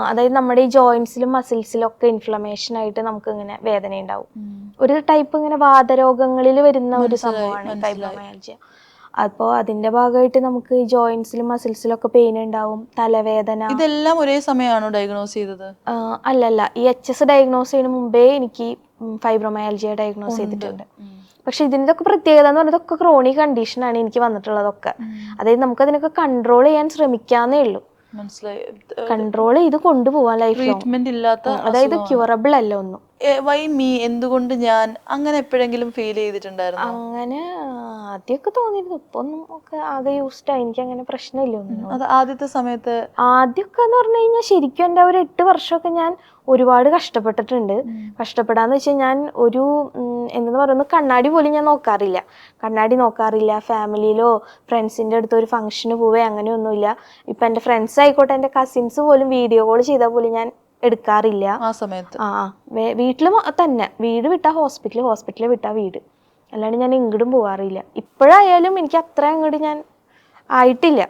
അതായത് നമ്മുടെ ഈ ജോയിന്റ്സിലും മസിൽസിലും ഒക്കെ ഇൻഫ്ലമേഷൻ ആയിട്ട് നമുക്ക് ഇങ്ങനെ വേദന ഉണ്ടാവും. ഒരു ടൈപ്പ് ഇങ്ങനെ വാതരോഗങ്ങളിൽ വരുന്ന ഒരു സംഭവമാണ് ഫൈബ്രോമയാൽജിയ. അപ്പോൾ അതിന്റെ ഭാഗമായിട്ട് നമുക്ക് ജോയിന്റ്സിലും മസിൽസിലും ഒക്കെ പെയിൻ ഉണ്ടാവും, തലവേദന. ഇതെല്ലാം ഒരേ സമയമാണോ ഡയഗ്നോസ് ചെയ്തത്? അല്ലല്ല, ഈ HS ഡയഗ്നോസ് ചെയ്യുന്ന മുമ്പേ എനിക്ക് ഫൈബ്രോമയാൽജിയ ഡയഗ്നോസ് ചെയ്തിട്ടുണ്ട്. പക്ഷെ ഇതിൻ്റെയൊക്കെ പ്രത്യേകത എന്ന് പറഞ്ഞാൽ ഇതൊക്കെ ക്രോണിക് കണ്ടീഷനാണ് എനിക്ക് വന്നിട്ടുള്ളതൊക്കെ. അതായത് നമുക്കതിനൊക്കെ കൺട്രോൾ ചെയ്യാൻ ശ്രമിക്കാന്നേ ഉള്ളൂ. കൺട്രോൾ ചെയ്ത് കൊണ്ടുപോവാൻ ലൈഫ് ട്രീറ്റ്മെന്റ് ഇല്ലാത്ത, അതായത് ക്യൂറബിൾ അല്ല ഒന്നും. വൈ മീ, എന്തുകൊണ്ട് ഞാൻ, അങ്ങനെ എപ്പോഴെങ്കിലും ഫീൽ ചെയ്തിട്ടുണ്ടായിരുന്നു? അങ്ങനെ ആദ്യമൊക്കെ തോന്നിയിരുന്നു. ഇപ്പൊ ഒന്നും ഒക്കെ ആകെ യൂസ്ഡ് ആയി, എനിക്ക് അങ്ങനെ പ്രശ്നമില്ല ഒന്നും. അത് ആദ്യത്തെ സമയത്ത് ആദ്യമൊക്കെ എന്ന് പറഞ്ഞു കഴിഞ്ഞാൽ ശരിക്കും എൻ്റെ ഒരു 8 വർഷമൊക്കെ ഞാൻ ഒരുപാട് കഷ്ടപ്പെട്ടിട്ടുണ്ട്. കഷ്ടപ്പെടാന്ന് വെച്ചാൽ ഞാൻ എന്താ പറയുന്നത്, കണ്ണാടി പോലും ഞാൻ നോക്കാറില്ല. ഫാമിലിയിലോ ഫ്രണ്ട്സിൻ്റെ അടുത്ത് ഒരു ഫംഗ്ഷന് പോവേ അങ്ങനെയൊന്നുമില്ല. ഇപ്പം എൻ്റെ ഫ്രണ്ട്സ് ആയിക്കോട്ടെ, എൻ്റെ കസിൻസ് പോലും വീഡിയോ കോൾ ചെയ്താൽ പോലും ഞാൻ എടുക്കാറില്ല ആ സമയത്ത്. വീട്ടിൽ തന്നെ, വീട് വിട്ടാ ഹോസ്പിറ്റൽ വിട്ടാ വീട്, അല്ലാണ്ട് ഞാൻ ഇങ്ങോട്ടും പോകാറില്ല. ഇപ്പോഴായാലും എനിക്ക് അത്ര അങ്ങോട്ട് ഞാൻ ആയിട്ടില്ല,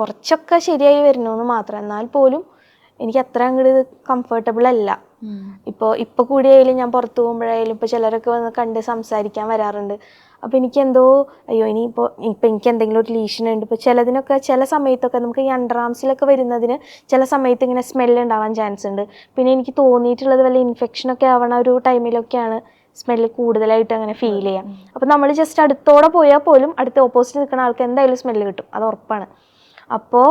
കുറച്ചൊക്കെ ശരിയായി വരുന്നു മാത്രം. എന്നാൽ പോലും എനിക്ക് അത്ര അങ്ങോട്ട് കംഫർട്ടബിൾ അല്ല. ഇപ്പൊ കൂടിയായാലും ഞാൻ പുറത്തു പോകുമ്പോഴായാലും ഇപ്പൊ ചിലരൊക്കെ വന്ന് കണ്ട് സംസാരിക്കാൻ വരാറുണ്ട്. അപ്പോൾ എനിക്കെന്തോ അയ്യോ ഇനിയിപ്പോൾ എനിക്ക് എന്തെങ്കിലും ഒരു ലീഷൻ ഉണ്ട്. ഇപ്പോൾ ചില സമയത്തൊക്കെ നമുക്ക് ഈ അണ്ടർ ആംസിലൊക്കെ വരുന്നതിന് ചില സമയത്ത് ഇങ്ങനെ സ്മെല്ല് ഉണ്ടാവാൻ ചാൻസ് ഉണ്ട്. പിന്നെ എനിക്ക് തോന്നിയിട്ടുള്ളത് വല്ല ഇൻഫെക്ഷനൊക്കെ ആവണ ഒരു ടൈമിലൊക്കെയാണ് സ്മെല്ല് കൂടുതലായിട്ട് അങ്ങനെ ഫീൽ ചെയ്യാം. അപ്പോൾ നമ്മൾ ജസ്റ്റ് അടുത്തോടെ പോയാൽ പോലും അടുത്ത ഓപ്പോസിറ്റ് നിൽക്കുന്ന ആൾക്ക് എന്തായാലും സ്മെല്ല് കിട്ടും, അത് ഉറപ്പാണ്. അപ്പോൾ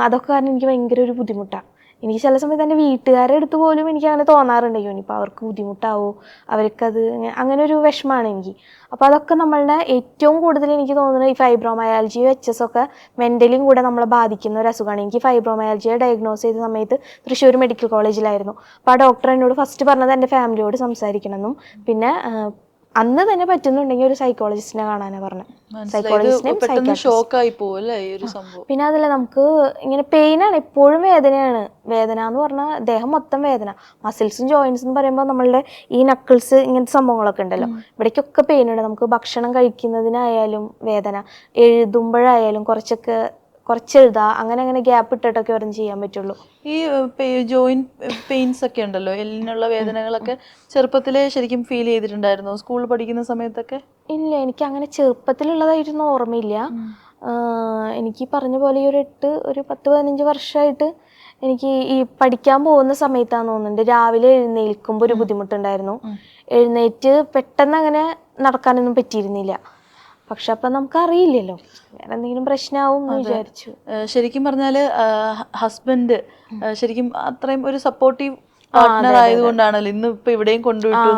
അതൊക്കെ കാരണം എനിക്ക് ഭയങ്കര ഒരു ബുദ്ധിമുട്ടാണ്. എനിക്ക് ചില സമയത്ത് എൻ്റെ വീട്ടുകാരെ അടുത്ത് പോലും എനിക്ക് അങ്ങനെ തോന്നാറുണ്ട്, ഇനിയിപ്പോൾ അവർക്ക് ബുദ്ധിമുട്ടാവോ, അവർക്കത് അങ്ങനെ ഒരു വിഷമമാണ് എനിക്ക്. അപ്പോൾ അതൊക്കെ നമ്മളുടെ ഏറ്റവും കൂടുതൽ എനിക്ക് തോന്നുന്നത് ഈ ഫൈബ്രോമയാൽജി HS ഒക്കെ മെൻ്റലിയും കൂടെ നമ്മളെ ബാധിക്കുന്ന ഒരു അസുഖമാണ്. എനിക്ക് ഫൈബ്രോമയാൽജിയെ ഡയഗ്നോസ് ചെയ്ത സമയത്ത് തൃശ്ശൂർ മെഡിക്കൽ കോളേജിലായിരുന്നു. അപ്പോൾ ആ ഡോക്ടർ എന്നോട് ഫസ്റ്റ് പറഞ്ഞത് എൻ്റെ ഫാമിലിയോട് സംസാരിക്കണമെന്നും പിന്നെ അന്ന് തന്നെ പറ്റുന്നുണ്ടെങ്കിൽ ഒരു സൈക്കോളജിസ്റ്റിനെ കാണാനാണ് പറഞ്ഞത്. പിന്നെ അതല്ല, നമുക്ക് ഇങ്ങനെ പെയിനാണ്, എപ്പോഴും വേദനയാണ്. വേദന എന്ന് പറഞ്ഞാൽ ദേഹം മൊത്തം വേദന, മസിൽസും ജോയിൻസ് എന്ന് പറയുമ്പോൾ നമ്മളുടെ ഈ നക്കിൾസ് ഇങ്ങനത്തെ സംഭവങ്ങളൊക്കെ ഉണ്ടല്ലോ, ഇവിടേക്കൊക്കെ പെയിനുണ്ട്. നമുക്ക് ഭക്ഷണം കഴിക്കുന്നതിനായാലും വേദന, എഴുതുമ്പോഴായാലും കുറച്ച് എഴുതാ, അങ്ങനെ ഗ്യാപ്പ് ഇട്ടിട്ടൊക്കെ ഓരോന്നും ചെയ്യാൻ പറ്റുള്ളൂ. ഈ ജോയിന്റ് പെയിൻസ് ഒക്കെ ഉണ്ടല്ലോ, എല്ലിനുള്ള വേദനകളൊക്കെ ചെറുപ്പത്തിലെ ശരിക്കും ഫീൽ ചെയ്തിട്ടുണ്ടായിരുന്നോ സ്കൂളിൽ പഠിക്കുന്ന സമയത്തൊക്കെ? ഇല്ല, എനിക്ക് അങ്ങനെ ചെറുപ്പത്തിലുള്ളതായിട്ടൊന്നും ഓർമ്മയില്ല. എനിക്ക് പറഞ്ഞ പോലെ ഒരു 10-15 വർഷമായിട്ട് എനിക്ക് ഈ പഠിക്കാൻ പോകുന്ന സമയത്താന്ന് തോന്നുന്നുണ്ട്, രാവിലെ എഴുന്നേൽക്കുമ്പോൾ ഒരു ബുദ്ധിമുട്ടുണ്ടായിരുന്നു. എഴുന്നേറ്റ് പെട്ടെന്ന് അങ്ങനെ നടക്കാനൊന്നും പറ്റിയിരുന്നില്ല. പക്ഷെ അപ്പം നമുക്കറിയില്ലല്ലോ, വേറെ എന്തെങ്കിലും പ്രശ്നമാവും എന്ന് വിചാരിച്ചു. ശരിക്കും പറഞ്ഞാല് ഹസ്ബൻഡ് ശരിക്കും അത്രയും ഒരു സപ്പോർട്ടീവ് പാർട്ട്ണർ ആയതുകൊണ്ടാണല്ലോ ഇന്ന് ഇപ്പൊ ഇവിടെയും കൊണ്ടുവിട്ടു.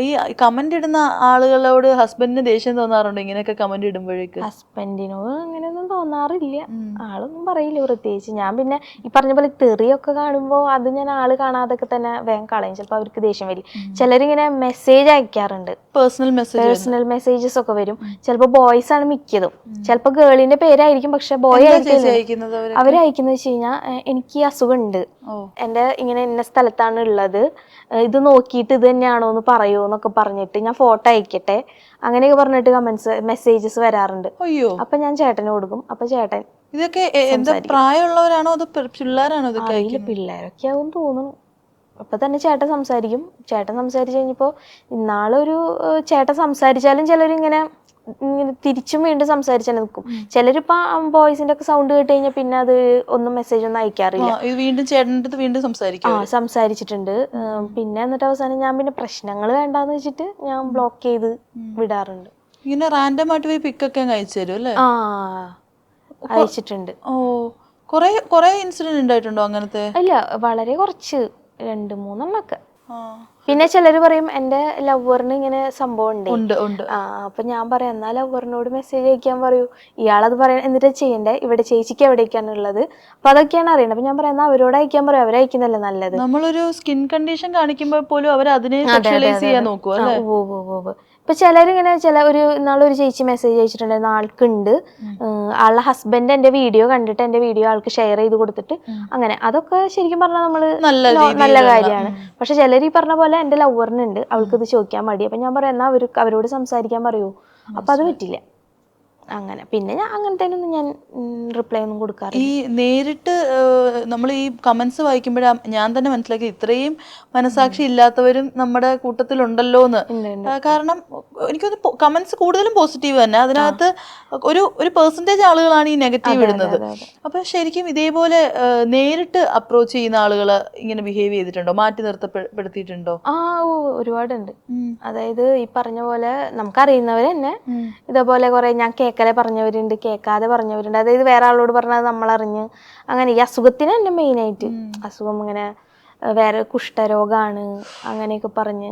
ഈ കമന്റ് ഇടുന്ന ആളുകളോട് ഹസ്ബൻഡിന് ദേഷ്യം തോന്നാറുണ്ടോ ഇങ്ങനെയൊക്കെ കമന്റ് ഇടുമ്പോഴേക്ക്? ഹസ്ബൻഡിനോട് അങ്ങനെയൊന്നും തോന്നാറില്ല, ആളൊന്നും പറയില്ല പ്രത്യേകിച്ച്. ഞാൻ പിന്നെ ഈ പറഞ്ഞ പോലെ തെറിയൊക്കെ കാണുമ്പോൾ അത് ഞാൻ ആള് കാണാതൊക്കെ തന്നെ വേഗം കളയും, ചിലപ്പോൾ അവർക്ക് ദേഷ്യം വരും. ചിലരിങ്ങനെ മെസ്സേജ് അയക്കാറുണ്ട്, പേഴ്സണൽ മെസ്സേജസ് ഒക്കെ വരും. ചിലപ്പോൾ ബോയ്സ് ആണ് മിക്കതും, ചിലപ്പോൾ ഗേളിന്റെ പേരായിരിക്കും, പക്ഷെ ബോയ് ആയിരിക്കും അവരയക്കുന്നത് വെച്ച് കഴിഞ്ഞാൽ എനിക്ക് ഈ അസുഖം ഉണ്ട്, എന്റെ ഇങ്ങനെ ഇന്ന സ്ഥലത്താണ് ഉള്ളത്, ഇത് നോക്കിയിട്ട് ഇത് തന്നെയാണോ എന്ന് പറയുമോ എന്നൊക്കെ പറഞ്ഞിട്ട് ഞാൻ ഫോട്ടോ അയക്കട്ടെ, അങ്ങനെയൊക്കെ പറഞ്ഞിട്ട് മെസ്സേജസ് വരാറുണ്ട്. അപ്പൊ ഞാൻ ചേട്ടന് കൊടുക്കും. അപ്പൊ ചേട്ടൻ ഇതൊക്കെ പ്രായമുള്ളവരാണോ അതോ പിള്ളേരാണോ? അറിയില്ല, പിള്ളേരൊക്കെ ആവും തോന്നുന്നു. അപ്പൊ തന്നെ ചേട്ടൻ സംസാരിക്കും. ചേട്ടൻ സംസാരിച്ചു കഴിഞ്ഞപ്പോ ഇന്നാളൊരു ചേട്ടൻ സംസാരിച്ചാലും ചിലരിങ്ങനെ തിരിച്ചും വീണ്ടും സംസാരിച്ചാൽ നിൽക്കും. ചിലരിപ്പോ ബോയ്സിന്റെ ഒക്കെ സൗണ്ട് കേട്ട് കഴിഞ്ഞാൽ പിന്നെ അത് ഒന്നും മെസ്സേജ് ഒന്നും അയക്കാറില്ല. സംസാരിച്ചിട്ടുണ്ട്. പിന്നെ എന്നിട്ട് അവസാനം ഞാൻ പിന്നെ പ്രശ്നങ്ങൾ വേണ്ടാന്ന് വെച്ചിട്ട് ഞാൻ ബ്ലോക്ക് ചെയ്ത് വിടാറുണ്ട്. ഇങ്ങനെ റാൻഡം ആയിട്ട് പോയി പിക്കൊക്കെ അയച്ചു തരും അല്ലേ? അയച്ചിട്ടുണ്ട്. കൊറേ ഇൻസിഡന്റ് ഉണ്ടായിട്ടുണ്ടോ അങ്ങനത്തെ? ഇല്ല, വളരെ കുറച്ച്, 2-3 പിന്നെ ചിലര് പറയും എന്റെ ലവറിന് ഇങ്ങനെ സംഭവം ഉണ്ട്. അപ്പൊ ഞാൻ പറയാം, എന്നാ ലവറിനോട് മെസ്സേജ് അയക്കാൻ പറയൂ, ഇയാളത് പറയാൻ എന്നിട്ട് ചെയ്യണ്ടേ, ഇവിടെ ചേച്ചിക്ക് എവിടേക്കാണുള്ളത്, അപ്പൊ അതൊക്കെയാണ് അറിയണത്. അപ്പൊ ഞാൻ പറയാം, എന്നാ അവരോട് അയക്കാൻ പറയും, അവരയക്കുന്നല്ലേ നല്ലത്. നമ്മളൊരു സ്കിൻ കണ്ടീഷൻ കാണിക്കുമ്പോൾ പോലും അവർ അതിനെ സെക്ഷലൈസ് ചെയ്യാൻ നോക്കും അല്ലേ? ഇപ്പൊ ചിലരിങ്ങനെ ഇന്നാളൊരു ചേച്ചി മെസ്സേജ് അയച്ചിട്ടുണ്ടായിരുന്നു, ആൾക്കുണ്ട്, ആളുടെ ഹസ്ബൻഡ് എന്റെ വീഡിയോ കണ്ടിട്ട് എന്റെ വീഡിയോ ആൾക്ക് ഷെയർ ചെയ്ത് കൊടുത്തിട്ട് അങ്ങനെ. അതൊക്കെ ശരിക്കും പറഞ്ഞാൽ നമ്മള് നല്ല കാര്യമാണ്. പക്ഷെ ചിലർ ഈ പറഞ്ഞ പോലെ എന്റെ ലവറിനുണ്ട്, അവൾക്ക് ഇത് ചോദിക്കാൻ മടി. അപ്പൊ ഞാൻ പറയാം, എന്നാ അവരോട് സംസാരിക്കാൻ പറയൂ. അപ്പൊ അത് പറ്റില്ല. അങ്ങനെ പിന്നെ ഞാൻ അങ്ങനത്തേനൊന്നും ഞാൻ റിപ്ലൈ ഒന്നും കൊടുക്കാറില്ല. ഈ നേരിട്ട് നമ്മൾ ഈ കമന്റ്സ് വായിക്കുമ്പോഴാ ഞാൻ തന്നെ മനസ്സിലാക്കി ഇത്രയും മനസാക്ഷി ഇല്ലാത്തവരും നമ്മുടെ കൂട്ടത്തിലുണ്ടല്ലോ എന്ന്. കാരണം എനിക്കൊന്ന് കമന്റ്സ് കൂടുതലും പോസിറ്റീവ് തന്നെ, അതിനകത്ത് ഒരു പെർസെന്റേജ് ആളുകളാണ് ഈ നെഗറ്റീവ് ഇടുന്നത്. അപ്പൊ ശരിക്കും ഇതേപോലെ നേരിട്ട് അപ്രോച്ച് ചെയ്യുന്ന ആളുകൾ ഇങ്ങനെ ബിഹേവ് ചെയ്തിട്ടുണ്ടോ, മാറ്റി നിർത്തപ്പെടുത്തിയിട്ടുണ്ടോ? ഒരുപാടുണ്ട്. അതായത് ഈ പറഞ്ഞ പോലെ നമുക്കറിയുന്നവര് തന്നെ ഇതേപോലെ കുറെ ഞാൻ കേൾക്കലെ പറഞ്ഞവരുണ്ട്, കേൾക്കാതെ പറഞ്ഞവരുണ്ട്. അതായത് വേറെ ആളോട് പറഞ്ഞത് നമ്മളറിഞ്ഞ് അങ്ങനെ. ഈ അസുഖത്തിന് തന്നെ മെയിനായിട്ട് അസുഖം ഇങ്ങനെ വേറെ കുഷ്ഠരോഗമാണ് അങ്ങനെയൊക്കെ പറഞ്ഞ്,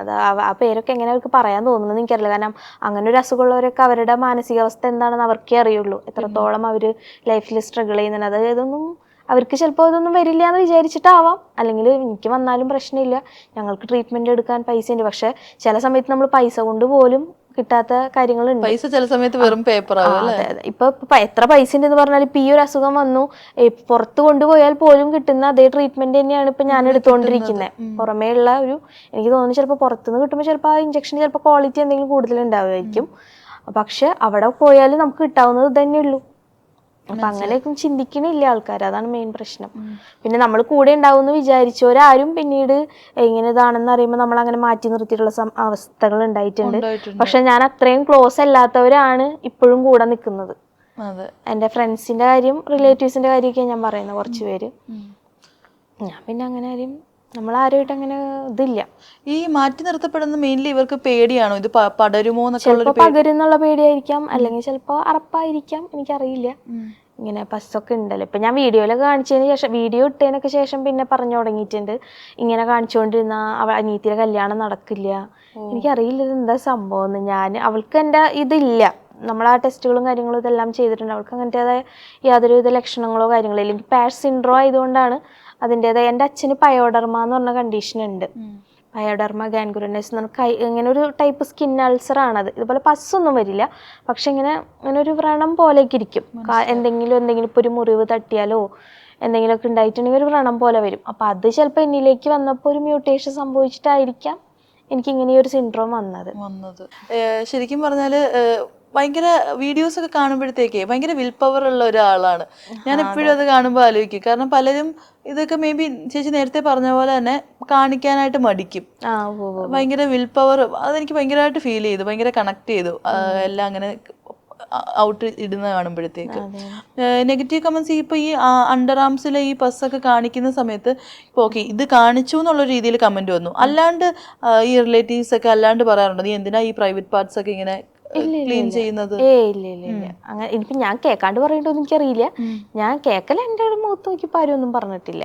അത് ആ പേരൊക്കെ എങ്ങനെ അവർക്ക് പറയാൻ തോന്നുന്നു എനിക്കറിയില്ല. കാരണം അങ്ങനെ ഒരു അസുഖമുള്ളവരൊക്കെ അവരുടെ മാനസികാവസ്ഥ എന്താണെന്ന് അവർക്കേ അറിയുള്ളൂ, എത്രത്തോളം അവർ ലൈഫിൽ സ്ട്രഗിൾ ചെയ്യുന്നുണ്ട്. അതായത് ഇതൊന്നും അവർക്ക് ചിലപ്പോൾ ഇതൊന്നും വരില്ല എന്ന് വിചാരിച്ചിട്ടാവാം, അല്ലെങ്കിൽ എനിക്ക് വന്നാലും പ്രശ്നമില്ല, ഞങ്ങൾക്ക് ട്രീറ്റ്മെന്റ് എടുക്കാൻ പൈസ ഉണ്ട്. പക്ഷെ ചില സമയത്ത് നമ്മൾ പൈസ കൊണ്ട് പോലും കിട്ടാത്ത കാര്യങ്ങളുണ്ട്. പൈസ ചില സമയത്ത് വെറും പേപ്പർ ആവും. ഇപ്പൊ എത്ര പൈസ ഉണ്ടെന്ന് പറഞ്ഞാൽ ഇപ്പൊ ഈ ഒരു അസുഖം വന്നു, പുറത്ത് കൊണ്ടുപോയാൽ പോലും കിട്ടുന്ന അതേ ട്രീറ്റ്മെന്റ് തന്നെയാണ് ഇപ്പൊ ഞാൻ എടുത്തുകൊണ്ടിരിക്കുന്നത്. പുറമേ ഉള്ള എനിക്ക് തോന്നുന്നു ചിലപ്പോൾ പുറത്തുനിന്ന് കിട്ടുമ്പോൾ ചിലപ്പോൾ ആ ഇഞ്ചക്ഷന് ചിലപ്പോൾ ക്വാളിറ്റി എന്തെങ്കിലും കൂടുതൽ ഉണ്ടാവുമായിരിക്കും. പക്ഷെ അവിടെ പോയാൽ നമുക്ക് കിട്ടാവുന്നത് തന്നെ ഉള്ളൂ. അപ്പൊ അങ്ങനെയൊക്കെ ചിന്തിക്കണില്ല ആൾക്കാർ, അതാണ് മെയിൻ പ്രശ്നം. പിന്നെ നമ്മൾ കൂടെ ഉണ്ടാവുമെന്ന് വിചാരിച്ചവരാരും പിന്നീട് ഇങ്ങനെ ഇതാണെന്ന് അറിയുമ്പോൾ നമ്മൾ അങ്ങനെ മാറ്റി നിർത്തിയിട്ടുള്ള അവസ്ഥകൾ ഉണ്ടായിട്ടുണ്ട്. പക്ഷെ ഞാൻ അത്രയും ക്ലോസ് അല്ലാത്തവരാണ് ഇപ്പോഴും കൂടെ നിൽക്കുന്നത്. എന്റെ ഫ്രണ്ട്സിന്റെ കാര്യം, റിലേറ്റീവ്സിന്റെ കാര്യമൊക്കെ ഞാൻ പറയുന്നത്, കുറച്ച് പേര്. ഞാൻ പിന്നെ അങ്ങനെ ആരും നമ്മളാരുമായിട്ട് അങ്ങനെ ഇതില്ല. ഈ മാറ്റി നിർത്തപ്പെടുന്ന മെയിൻലി ഇവർക്ക് പേടിയാണോ, ഇത് പടരുമോ എന്നൊക്കെ? ചിലപ്പോൾ പകരുന്നുള്ള പേടിയായിരിക്കാം, അല്ലെങ്കിൽ ചിലപ്പോൾ അറപ്പായിരിക്കാം, എനിക്കറിയില്ല. ഇങ്ങനെ പസ്സൊക്കെ ഉണ്ടല്ലോ. ഇപ്പം ഞാൻ വീഡിയോയിലൊക്കെ കാണിച്ചതിന് ശേഷം, വീഡിയോ ഇട്ടതിനൊക്കെ ശേഷം പിന്നെ പറഞ്ഞു തുടങ്ങിയിട്ടുണ്ട് ഇങ്ങനെ കാണിച്ചുകൊണ്ടിരുന്ന അനിയത്തിയുടെ കല്യാണം നടക്കില്ല. എനിക്കറിയില്ല ഇത് എന്താ സംഭവം എന്ന്. അവൾക്ക് എൻ്റെ ഇതില്ല, നമ്മൾ ആ ടെസ്റ്റുകളും കാര്യങ്ങളും ഇതെല്ലാം ചെയ്തിട്ടുണ്ട്. അവൾക്ക് അങ്ങനത്തേതായ യാതൊരുവിധ ലക്ഷണങ്ങളോ കാര്യങ്ങളോ ഇല്ല. എനിക്ക് പാഷ് സിൻഡ്രോം ആയതുകൊണ്ടാണ് അതിൻ്റെതായ. എൻ്റെ അച്ഛന് പയോഡർമ എന്ന് പറഞ്ഞ കണ്ടീഷൻ ഉണ്ട്. പയോഡർമ ഗാൻഗ്രീനസ് എന്ന് പറഞ്ഞാൽ ഇങ്ങനെ ഒരു ടൈപ്പ് സ്കിൻ അൾസറാണത്. ഇതുപോലെ പസ്സൊന്നും വരില്ല, പക്ഷെ ഇങ്ങനെ ഒരു വ്രണം പോലെയൊക്കെ ഇരിക്കും. എന്തെങ്കിലും ഇപ്പോൾ ഒരു മുറിവ് തട്ടിയാലോ എന്തെങ്കിലുമൊക്കെ ഉണ്ടായിട്ടുണ്ടെങ്കിൽ ഒരു വ്രണം പോലെ വരും. അപ്പോൾ അത് ചിലപ്പോൾ എന്നിലേക്ക് വന്നപ്പോൾ ഒരു മ്യൂട്ടേഷൻ സംഭവിച്ചിട്ടായിരിക്കാം എനിക്കിങ്ങനെ ഒരു സിൻഡ്രോം വന്നത്. ശരിക്കും പറഞ്ഞാൽ ഭയങ്കര വീഡിയോസ് ഒക്കെ കാണുമ്പോഴത്തേക്കേ ഭയങ്കര വിൽ പവർ ഉള്ള ഒരാളാണ്. ഞാൻ എപ്പോഴും അത് കാണുമ്പോൾ ആലോചിക്കും. കാരണം പലരും ഇതൊക്കെ മേ ബി ചേച്ചി നേരത്തെ പറഞ്ഞ പോലെ തന്നെ കാണിക്കാനായിട്ട് മടിക്കും. ഭയങ്കര വിൽ പവർ അതെനിക്ക് ഭയങ്കരമായിട്ട് ഫീൽ ചെയ്തു, ഭയങ്കര കണക്ട് ചെയ്തു എല്ലാം അങ്ങനെ ഔട്ട് ഇടുന്ന കാണുമ്പോഴത്തേക്ക്. നെഗറ്റീവ് കമന്റ്സ് ഇപ്പൊ ഈ അണ്ടർ ആംസിലെ ഈ പസ്സൊക്കെ കാണിക്കുന്ന സമയത്ത് ഇപ്പൊ ഓക്കെ ഇത് കാണിച്ചു എന്നുള്ള രീതിയിൽ കമന്റ് വന്നു. അല്ലാണ്ട് ഈ റിലേറ്റീവ്സ് ഒക്കെ അല്ലാണ്ട് പറയാറുണ്ട് നീ എന്തിനാ ഈ പ്രൈവറ്റ് പാർട്സ് ഒക്കെ ഇങ്ങനെ ക്ലീൻ ചെയ്യുന്നത്? ഇല്ല അങ്ങനെ എനിക്ക് ഞാൻ കേൾക്കാണ്ട് പറയണ്ടോന്ന് എനിക്കറിയില്ല. ഞാൻ കേൾക്കല എൻ്റെ മുഖത്ത് നോക്കിയപ്പോൾ ആരും ഒന്നും പറഞ്ഞിട്ടില്ല.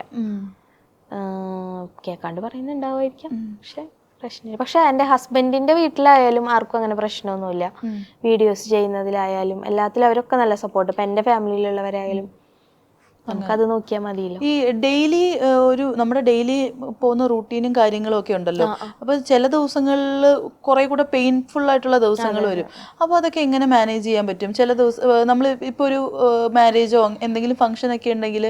കേൾക്കാണ്ട് പറയുന്നുണ്ടാവുമായിരിക്കാം, പക്ഷെ പ്രശ്നമില്ല. പക്ഷെ എൻ്റെ ഹസ്ബൻഡിന്റെ വീട്ടിലായാലും ആർക്കും അങ്ങനെ പ്രശ്നമൊന്നുമില്ല. വീഡിയോസ് ചെയ്യുന്നതിലായാലും എല്ലാത്തിലും അവരൊക്കെ നല്ല സപ്പോർട്ട്. ഇപ്പം എൻ്റെ ഫാമിലിയിലുള്ളവരായാലും നമുക്കത് നോക്കിയാൽ മതിയല്ലോ. ഈ ഡെയിലി നമ്മുടെ ഡെയിലി പോകുന്ന റൂട്ടീനും കാര്യങ്ങളും ഒക്കെ ഉണ്ടല്ലോ. അപ്പൊ ചില ദിവസങ്ങളിൽ കുറെ കൂടെ പെയിൻഫുൾ ആയിട്ടുള്ള ദിവസങ്ങൾ വരും. അപ്പൊ അതൊക്കെ എങ്ങനെ മാനേജ് ചെയ്യാൻ പറ്റും? ചില ദിവസം നമ്മൾ ഇപ്പൊ ഒരു മാരേജോ എന്തെങ്കിലും ഫംഗ്ഷൻ ഒക്കെ ഉണ്ടെങ്കിൽ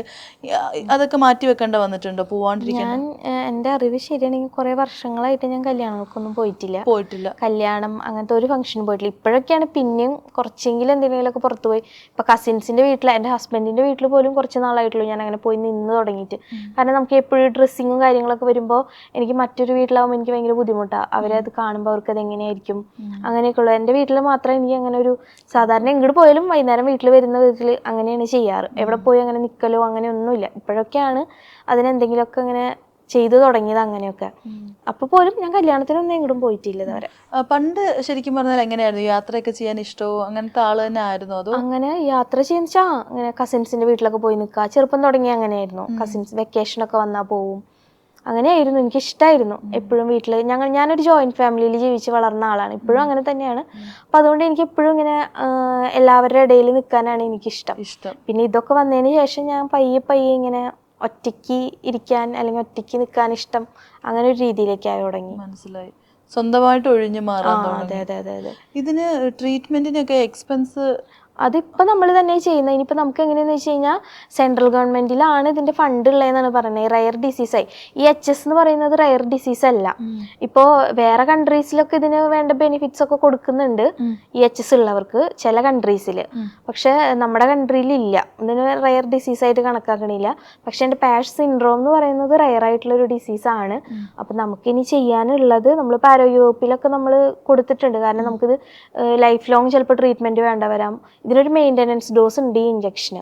അതൊക്കെ മാറ്റി വെക്കേണ്ട വന്നിട്ടുണ്ടോ പോവാണ്ടിരിക്കാൻ? ഞാൻ എൻ്റെ അറിവ് ശരിയാണെങ്കിൽ കുറെ വർഷങ്ങളായിട്ട് ഞാൻ കല്യാണങ്ങൾക്കൊന്നും പോയിട്ടില്ല. കല്യാണം അങ്ങനത്തെ ഒരു ഫംഗ്ഷനും പോയിട്ടില്ല. ഇപ്പോഴൊക്കെയാണ് പിന്നെയും കുറച്ചെങ്കിലും എന്തെങ്കിലുമൊക്കെ പുറത്തു പോയി. ഇപ്പൊ കസിൻസിന്റെ വീട്ടിൽ, എൻ്റെ ഹസ്ബൻഡിന്റെ വീട്ടിൽ പോലും കുറച്ച് നാളായിട്ടുള്ളൂ ഞാൻ അങ്ങനെ പോയി നിന്ന് തുടങ്ങിയിട്ട്. കാരണം നമുക്ക് എപ്പോഴും ഡ്രസ്സിങ്ങും കാര്യങ്ങളൊക്കെ വരുമ്പോൾ എനിക്ക് മറ്റൊരു വീട്ടിലാവുമ്പോൾ എനിക്ക് ഭയങ്കര ബുദ്ധിമുട്ടാണ്. അവരത് കാണുമ്പോൾ അവർക്ക് അത് എങ്ങനെയായിരിക്കും അങ്ങനെയൊക്കെ ഉള്ളു. എൻ്റെ വീട്ടിൽ മാത്രം എനിക്ക് അങ്ങനെ ഒരു സാധാരണ എങ്ങോട്ട് പോയാലും വൈകുന്നേരം വീട്ടിൽ വരുന്ന വിധത്തിൽ അങ്ങനെയാണ് ചെയ്യാറ്. എവിടെ പോയി അങ്ങനെ നിൽക്കലോ അങ്ങനെ ഒന്നുമില്ല. ഇപ്പോഴൊക്കെയാണ് അതിനെന്തെങ്കിലുമൊക്കെ അങ്ങനെ ചെയ്തു തുടങ്ങിയത് അങ്ങനെയൊക്കെ. അപ്പൊ പോലും ഞാൻ കല്യാണത്തിനൊന്നും എങ്ങോട്ടും പോയിട്ടില്ല ഇതുവരെ. പണ്ട് ശരിക്കും പറഞ്ഞാൽ എങ്ങനെയായിരുന്നു യാത്രയൊക്കെ ചെയ്യാൻ ഇഷ്ടമോ? അങ്ങനത്തെ ആള് തന്നെ ആയിരുന്നു അതോ? അങ്ങനെ യാത്ര ചെയ്യുന്ന അങ്ങനെ കസിൻസിന്റെ വീട്ടിലൊക്കെ പോയി നിൽക്കുക. ചെറുപ്പം തുടങ്ങി അങ്ങനെയായിരുന്നു. കസിൻസ് വെക്കേഷനൊക്കെ വന്നാൽ പോവും. അങ്ങനെയായിരുന്നു. എനിക്ക് ഇഷ്ടമായിരുന്നു എപ്പോഴും വീട്ടിൽ. ഞാനൊരു ജോയിന്റ് ഫാമിലിയിൽ ജീവിച്ച് വളർന്ന ആളാണ്. ഇപ്പോഴും അങ്ങനെ തന്നെയാണ്. അപ്പം അതുകൊണ്ട് എനിക്ക് എപ്പോഴും ഇങ്ങനെ എല്ലാവരുടെ ഇടയിൽ നിൽക്കാനാണ് എനിക്കിഷ്ടം. പിന്നെ ഇതൊക്കെ വന്നതിന് ശേഷം ഞാൻ പയ്യെ ഇങ്ങനെ ഒറ്റയ്ക്ക് ഇരിക്കാൻ അല്ലെങ്കിൽ ഒറ്റയ്ക്ക് നിൽക്കാൻ ഇഷ്ടം അങ്ങനെ ഒരു രീതിയിലേക്ക് ആയി തുടങ്ങി. മനസ്സിലായി. സ്വന്തമായിട്ട് ഒഴിഞ്ഞു മാറാൻ. അതെ. ഇതിന് ട്രീറ്റ്മെന്റിനൊക്കെ എക്സ്പെൻസ് അതിപ്പോൾ നമ്മൾ തന്നെ ചെയ്യുന്നത്. ഇനിയിപ്പോൾ നമുക്ക് എങ്ങനെയാണെന്ന് വെച്ച് കഴിഞ്ഞാൽ സെൻട്രൽ ഗവൺമെൻറ്റിലാണ് ഇതിൻ്റെ ഫണ്ട് ഉള്ളതെന്നാണ് പറയുന്നത്. റയർ ഡിസീസായി. ഈ HS എന്ന് പറയുന്നത് റയർ ഡിസീസ് അല്ല. ഇപ്പോൾ വേറെ കൺട്രീസിലൊക്കെ ഇതിന് വേണ്ട ബെനിഫിറ്റ്സ് ഒക്കെ കൊടുക്കുന്നുണ്ട് ഈ HS ഉള്ളവർക്ക് ചില കൺട്രീസിൽ. പക്ഷെ നമ്മുടെ കൺട്രിയിൽ ഇല്ല. ഇതിന് റയർ ഡിസീസായിട്ട് കണക്കാക്കണില്ല. പക്ഷെ എൻ്റെ പാഷ് സിൻഡ്രോം എന്ന് പറയുന്നത് റയർ ആയിട്ടുള്ളൊരു ഡിസീസാണ്. അപ്പം നമുക്കിനി ചെയ്യാനുള്ളത് നമ്മളിപ്പോൾ ആരോഗ്യവകുപ്പിലൊക്കെ നമ്മൾ കൊടുത്തിട്ടുണ്ട്. കാരണം നമുക്കിത് ലൈഫ് ലോങ് ചിലപ്പോൾ ട്രീറ്റ്മെൻറ്റ് വേണ്ട വരാം. ഇതിനൊരു മെയിൻ്റനൻസ് ഡോസ് ഉണ്ട് ഈ ഇഞ്ചക്ഷന്.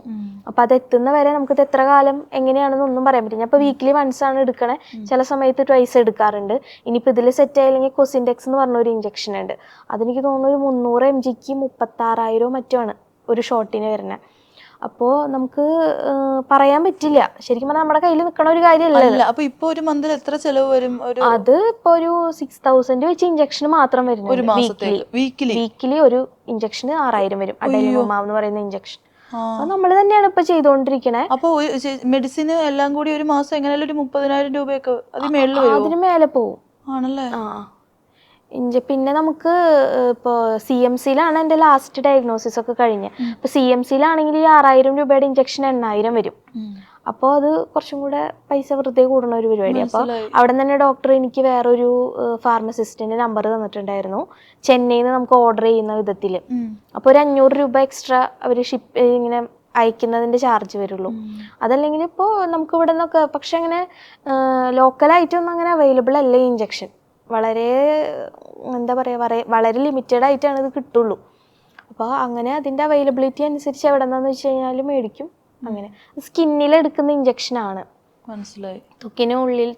അപ്പം അത് എത്തുന്ന വരെ നമുക്കിത് എത്ര കാലം എങ്ങനെയാണെന്നൊന്നും പറയാൻ പറ്റില്ല. അപ്പോൾ വീക്ക്ലി വൺസ് ആണ് എടുക്കണേ. ചില സമയത്ത് ട്വൈസ് എടുക്കാറുണ്ട്. ഇനിയിപ്പോൾ ഇതിൽ സെറ്റ് ആയില്ലെങ്കിൽ കൊസിൻഡെക്സ് എന്ന് പറഞ്ഞൊരു ഇഞ്ചക്ഷൻ ഉണ്ട്. അതെനിക്ക് തോന്നുന്നു ഒരു 300 mg 36,000 മറ്റോ ആണ് ഒരു ഷോട്ടിന് വരുന്നത്. അപ്പോൾ നമുക്ക് പറയാൻ പറ്റില്ല. ശരിക്കും പറഞ്ഞാൽ നമ്മുടെ കയ്യിൽ നിൽക്കണ ഒരു കാര്യമല്ല. അപ്പൊ ഇപ്പൊ ഒരു മന്തിൽ എത്ര ചെലവ് വരും? അത് ഇപ്പൊ ഒരു 6,000 വെച്ച് ഇഞ്ചക്ഷൻ മാത്രം വരും. വീക്കിലി ഒരു ഇഞ്ചക്ഷന് 6,000 വരും. അഡൈനുമാവ് എന്ന് പറയുന്ന ഇഞ്ചക്ഷൻ. അപ്പൊ നമ്മൾ തന്നെയാണ് ഇപ്പൊ ചെയ്തോണ്ടിരിക്കണേ. അപ്പൊ മെഡിസിന് എല്ലാം കൂടി ഒരു മാസം എങ്ങനെയാലും ഒരു 30,000 രൂപയൊക്കെ അതിന് മേലെ പോവും. ആണല്ലേ? പിന്നെ നമുക്ക് ഇപ്പോൾ CMCയിലാണ് എൻ്റെ ലാസ്റ്റ് ഡയഗ്നോസിസ് ഒക്കെ കഴിഞ്ഞ്. ഇപ്പോൾ CMCയിലാണെങ്കിൽ ഈ 6,000 രൂപയുടെ ഇഞ്ചക്ഷൻ 8,000 വരും. അപ്പോൾ അത് കുറച്ചും കൂടെ പൈസ വെറുതെ കൂടുന്ന ഒരു പരിപാടി. അപ്പോൾ അവിടെ തന്നെ ഡോക്ടർ എനിക്ക് വേറൊരു ഫാർമസിസ്റ്റിൻ്റെ നമ്പർ തന്നിട്ടുണ്ടായിരുന്നു, ചെന്നൈയിൽ നിന്ന് നമുക്ക് ഓർഡർ ചെയ്യുന്ന വിധത്തിൽ. അപ്പോൾ ഒരു 500 രൂപ എക്സ്ട്രാ അവർ ഇങ്ങനെ അയക്കുന്നതിൻ്റെ ചാർജ് വരുള്ളൂ. അതല്ലെങ്കിൽ ഇപ്പോൾ നമുക്ക് ഇവിടെ നിന്നൊക്കെ, പക്ഷെ അങ്ങനെ ലോക്കലായിട്ടൊന്നും അങ്ങനെ അവൈലബിൾ അല്ല ഈ ഇഞ്ചക്ഷൻ. വളരെ എന്താ പറയുക, വളരെ ലിമിറ്റഡ് ആയിട്ടാണ് ഇത് കിട്ടുള്ളൂ. അപ്പോൾ അങ്ങനെ അതിൻ്റെ അവൈലബിലിറ്റി അനുസരിച്ച് എവിടെ നിന്നാന്ന് വെച്ച് കഴിഞ്ഞാൽ മേടിക്കും. അങ്ങനെ സ്കിന്നിൽ എടുക്കുന്ന ഇഞ്ചക്ഷനാണ്. മനസ്സിലായി.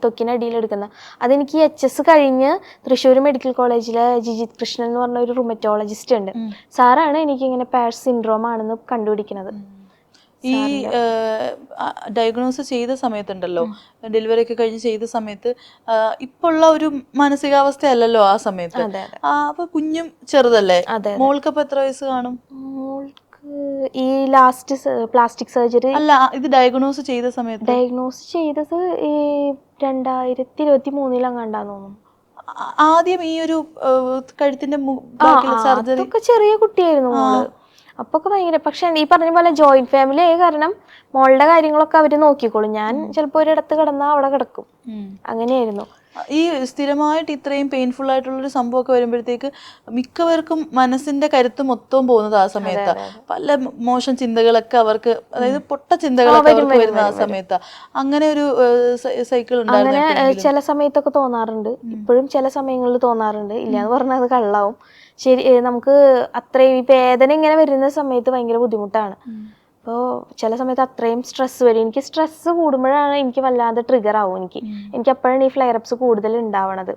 ത്വക്കിനടിയിൽ എടുക്കുന്ന. അതെനിക്ക് HS കഴിഞ്ഞ് തൃശ്ശൂർ മെഡിക്കൽ കോളേജിലെ ജിജിത് കൃഷ്ണൻ എന്ന് പറഞ്ഞ ഒരു റുമറ്റോളജിസ്റ്റ് ഉണ്ട്. സാറാണ് എനിക്കിങ്ങനെ പാഷ് സിൻഡ്രോം ആണെന്ന് കണ്ടുപിടിക്കുന്നത്. ഈ ഡയഗ്നോസ് ചെയ്ത സമയത്തുണ്ടല്ലോ, ഡെലിവറി ഒക്കെ കഴിഞ്ഞ് ചെയ്ത സമയത്ത് ഇപ്പൊ ഉള്ള ഒരു മാനസികാവസ്ഥയല്ലല്ലോ ആ സമയത്ത്. അപ്പൊ കുഞ്ഞും ചെറുതല്ലേ, മോൾക്കപ്പൊ എത്ര വയസ്സ് കാണും? ഈ ലാസ്റ്റ് പ്ലാസ്റ്റിക് സർജറി അല്ല, ഇത് ഡയഗ്നോസ് ചെയ്ത സമയത്ത് ഡയഗ്നോസ് ചെയ്തത് ഈ 2023 അങ്ങാണ്ടാന്ന് തോന്നുന്നു. ആദ്യം ഈ ഒരു കഴുത്തിന്റെ സർജറി ഒക്കെ ചെറിയ കുട്ടിയായിരുന്നു മോള്. അപ്പൊ ഭയങ്കര, പക്ഷെ ഈ പറഞ്ഞ പോലെ ജോയിന്റ് ഫാമിലി ആയ കാരണം മോളുടെ കാര്യങ്ങളൊക്കെ അവര് നോക്കിക്കോളും. ഞാൻ ചിലപ്പോ ഒരിടത്ത് കിടന്നാ അവിടെ കിടക്കും, അങ്ങനെയായിരുന്നു. ഈ സ്ഥിരമായിട്ട് ഇത്രയും പെയിൻഫുൾ ആയിട്ടുള്ളൊരു സംഭവമൊക്കെ വരുമ്പോഴത്തേക്ക് മിക്കവർക്കും മനസ്സിന്റെ കരുത്ത് മൊത്തവും പോകുന്നത് ആ സമയത്താണ്. പല മോശം ചിന്തകളൊക്കെ അവർക്ക്, അതായത് പൊട്ട ചിന്തകളൊക്കെ അവർക്ക് വരുന്ന ആ സമയത്താ. അങ്ങനെ ഒരു സൈക്കിൾ ഉണ്ടായിരുന്നു ചില സമയത്തൊക്കെ തോന്നാറുണ്ട്, ഇപ്പോഴും ചില സമയങ്ങളിൽ തോന്നാറുണ്ട്. ഇല്ലാന്ന് പറഞ്ഞാൽ അത് കള്ളാവും. ശരി, നമുക്ക് അത്രയും ഈ വേദന ഇങ്ങനെ വരുന്ന സമയത്ത് ഭയങ്കര ബുദ്ധിമുട്ടാണ്. അപ്പോൾ ചില സമയത്ത് അത്രയും സ്ട്രെസ് വരും. എനിക്ക് സ്ട്രെസ് കൂടുമ്പോഴാണ് എനിക്ക് വല്ലാതെ ട്രിഗർ ആവും. എനിക്ക് അപ്പോഴാണ് ഈ ഫ്ലെയറപ്സ് കൂടുതൽ ഉണ്ടാവണത്.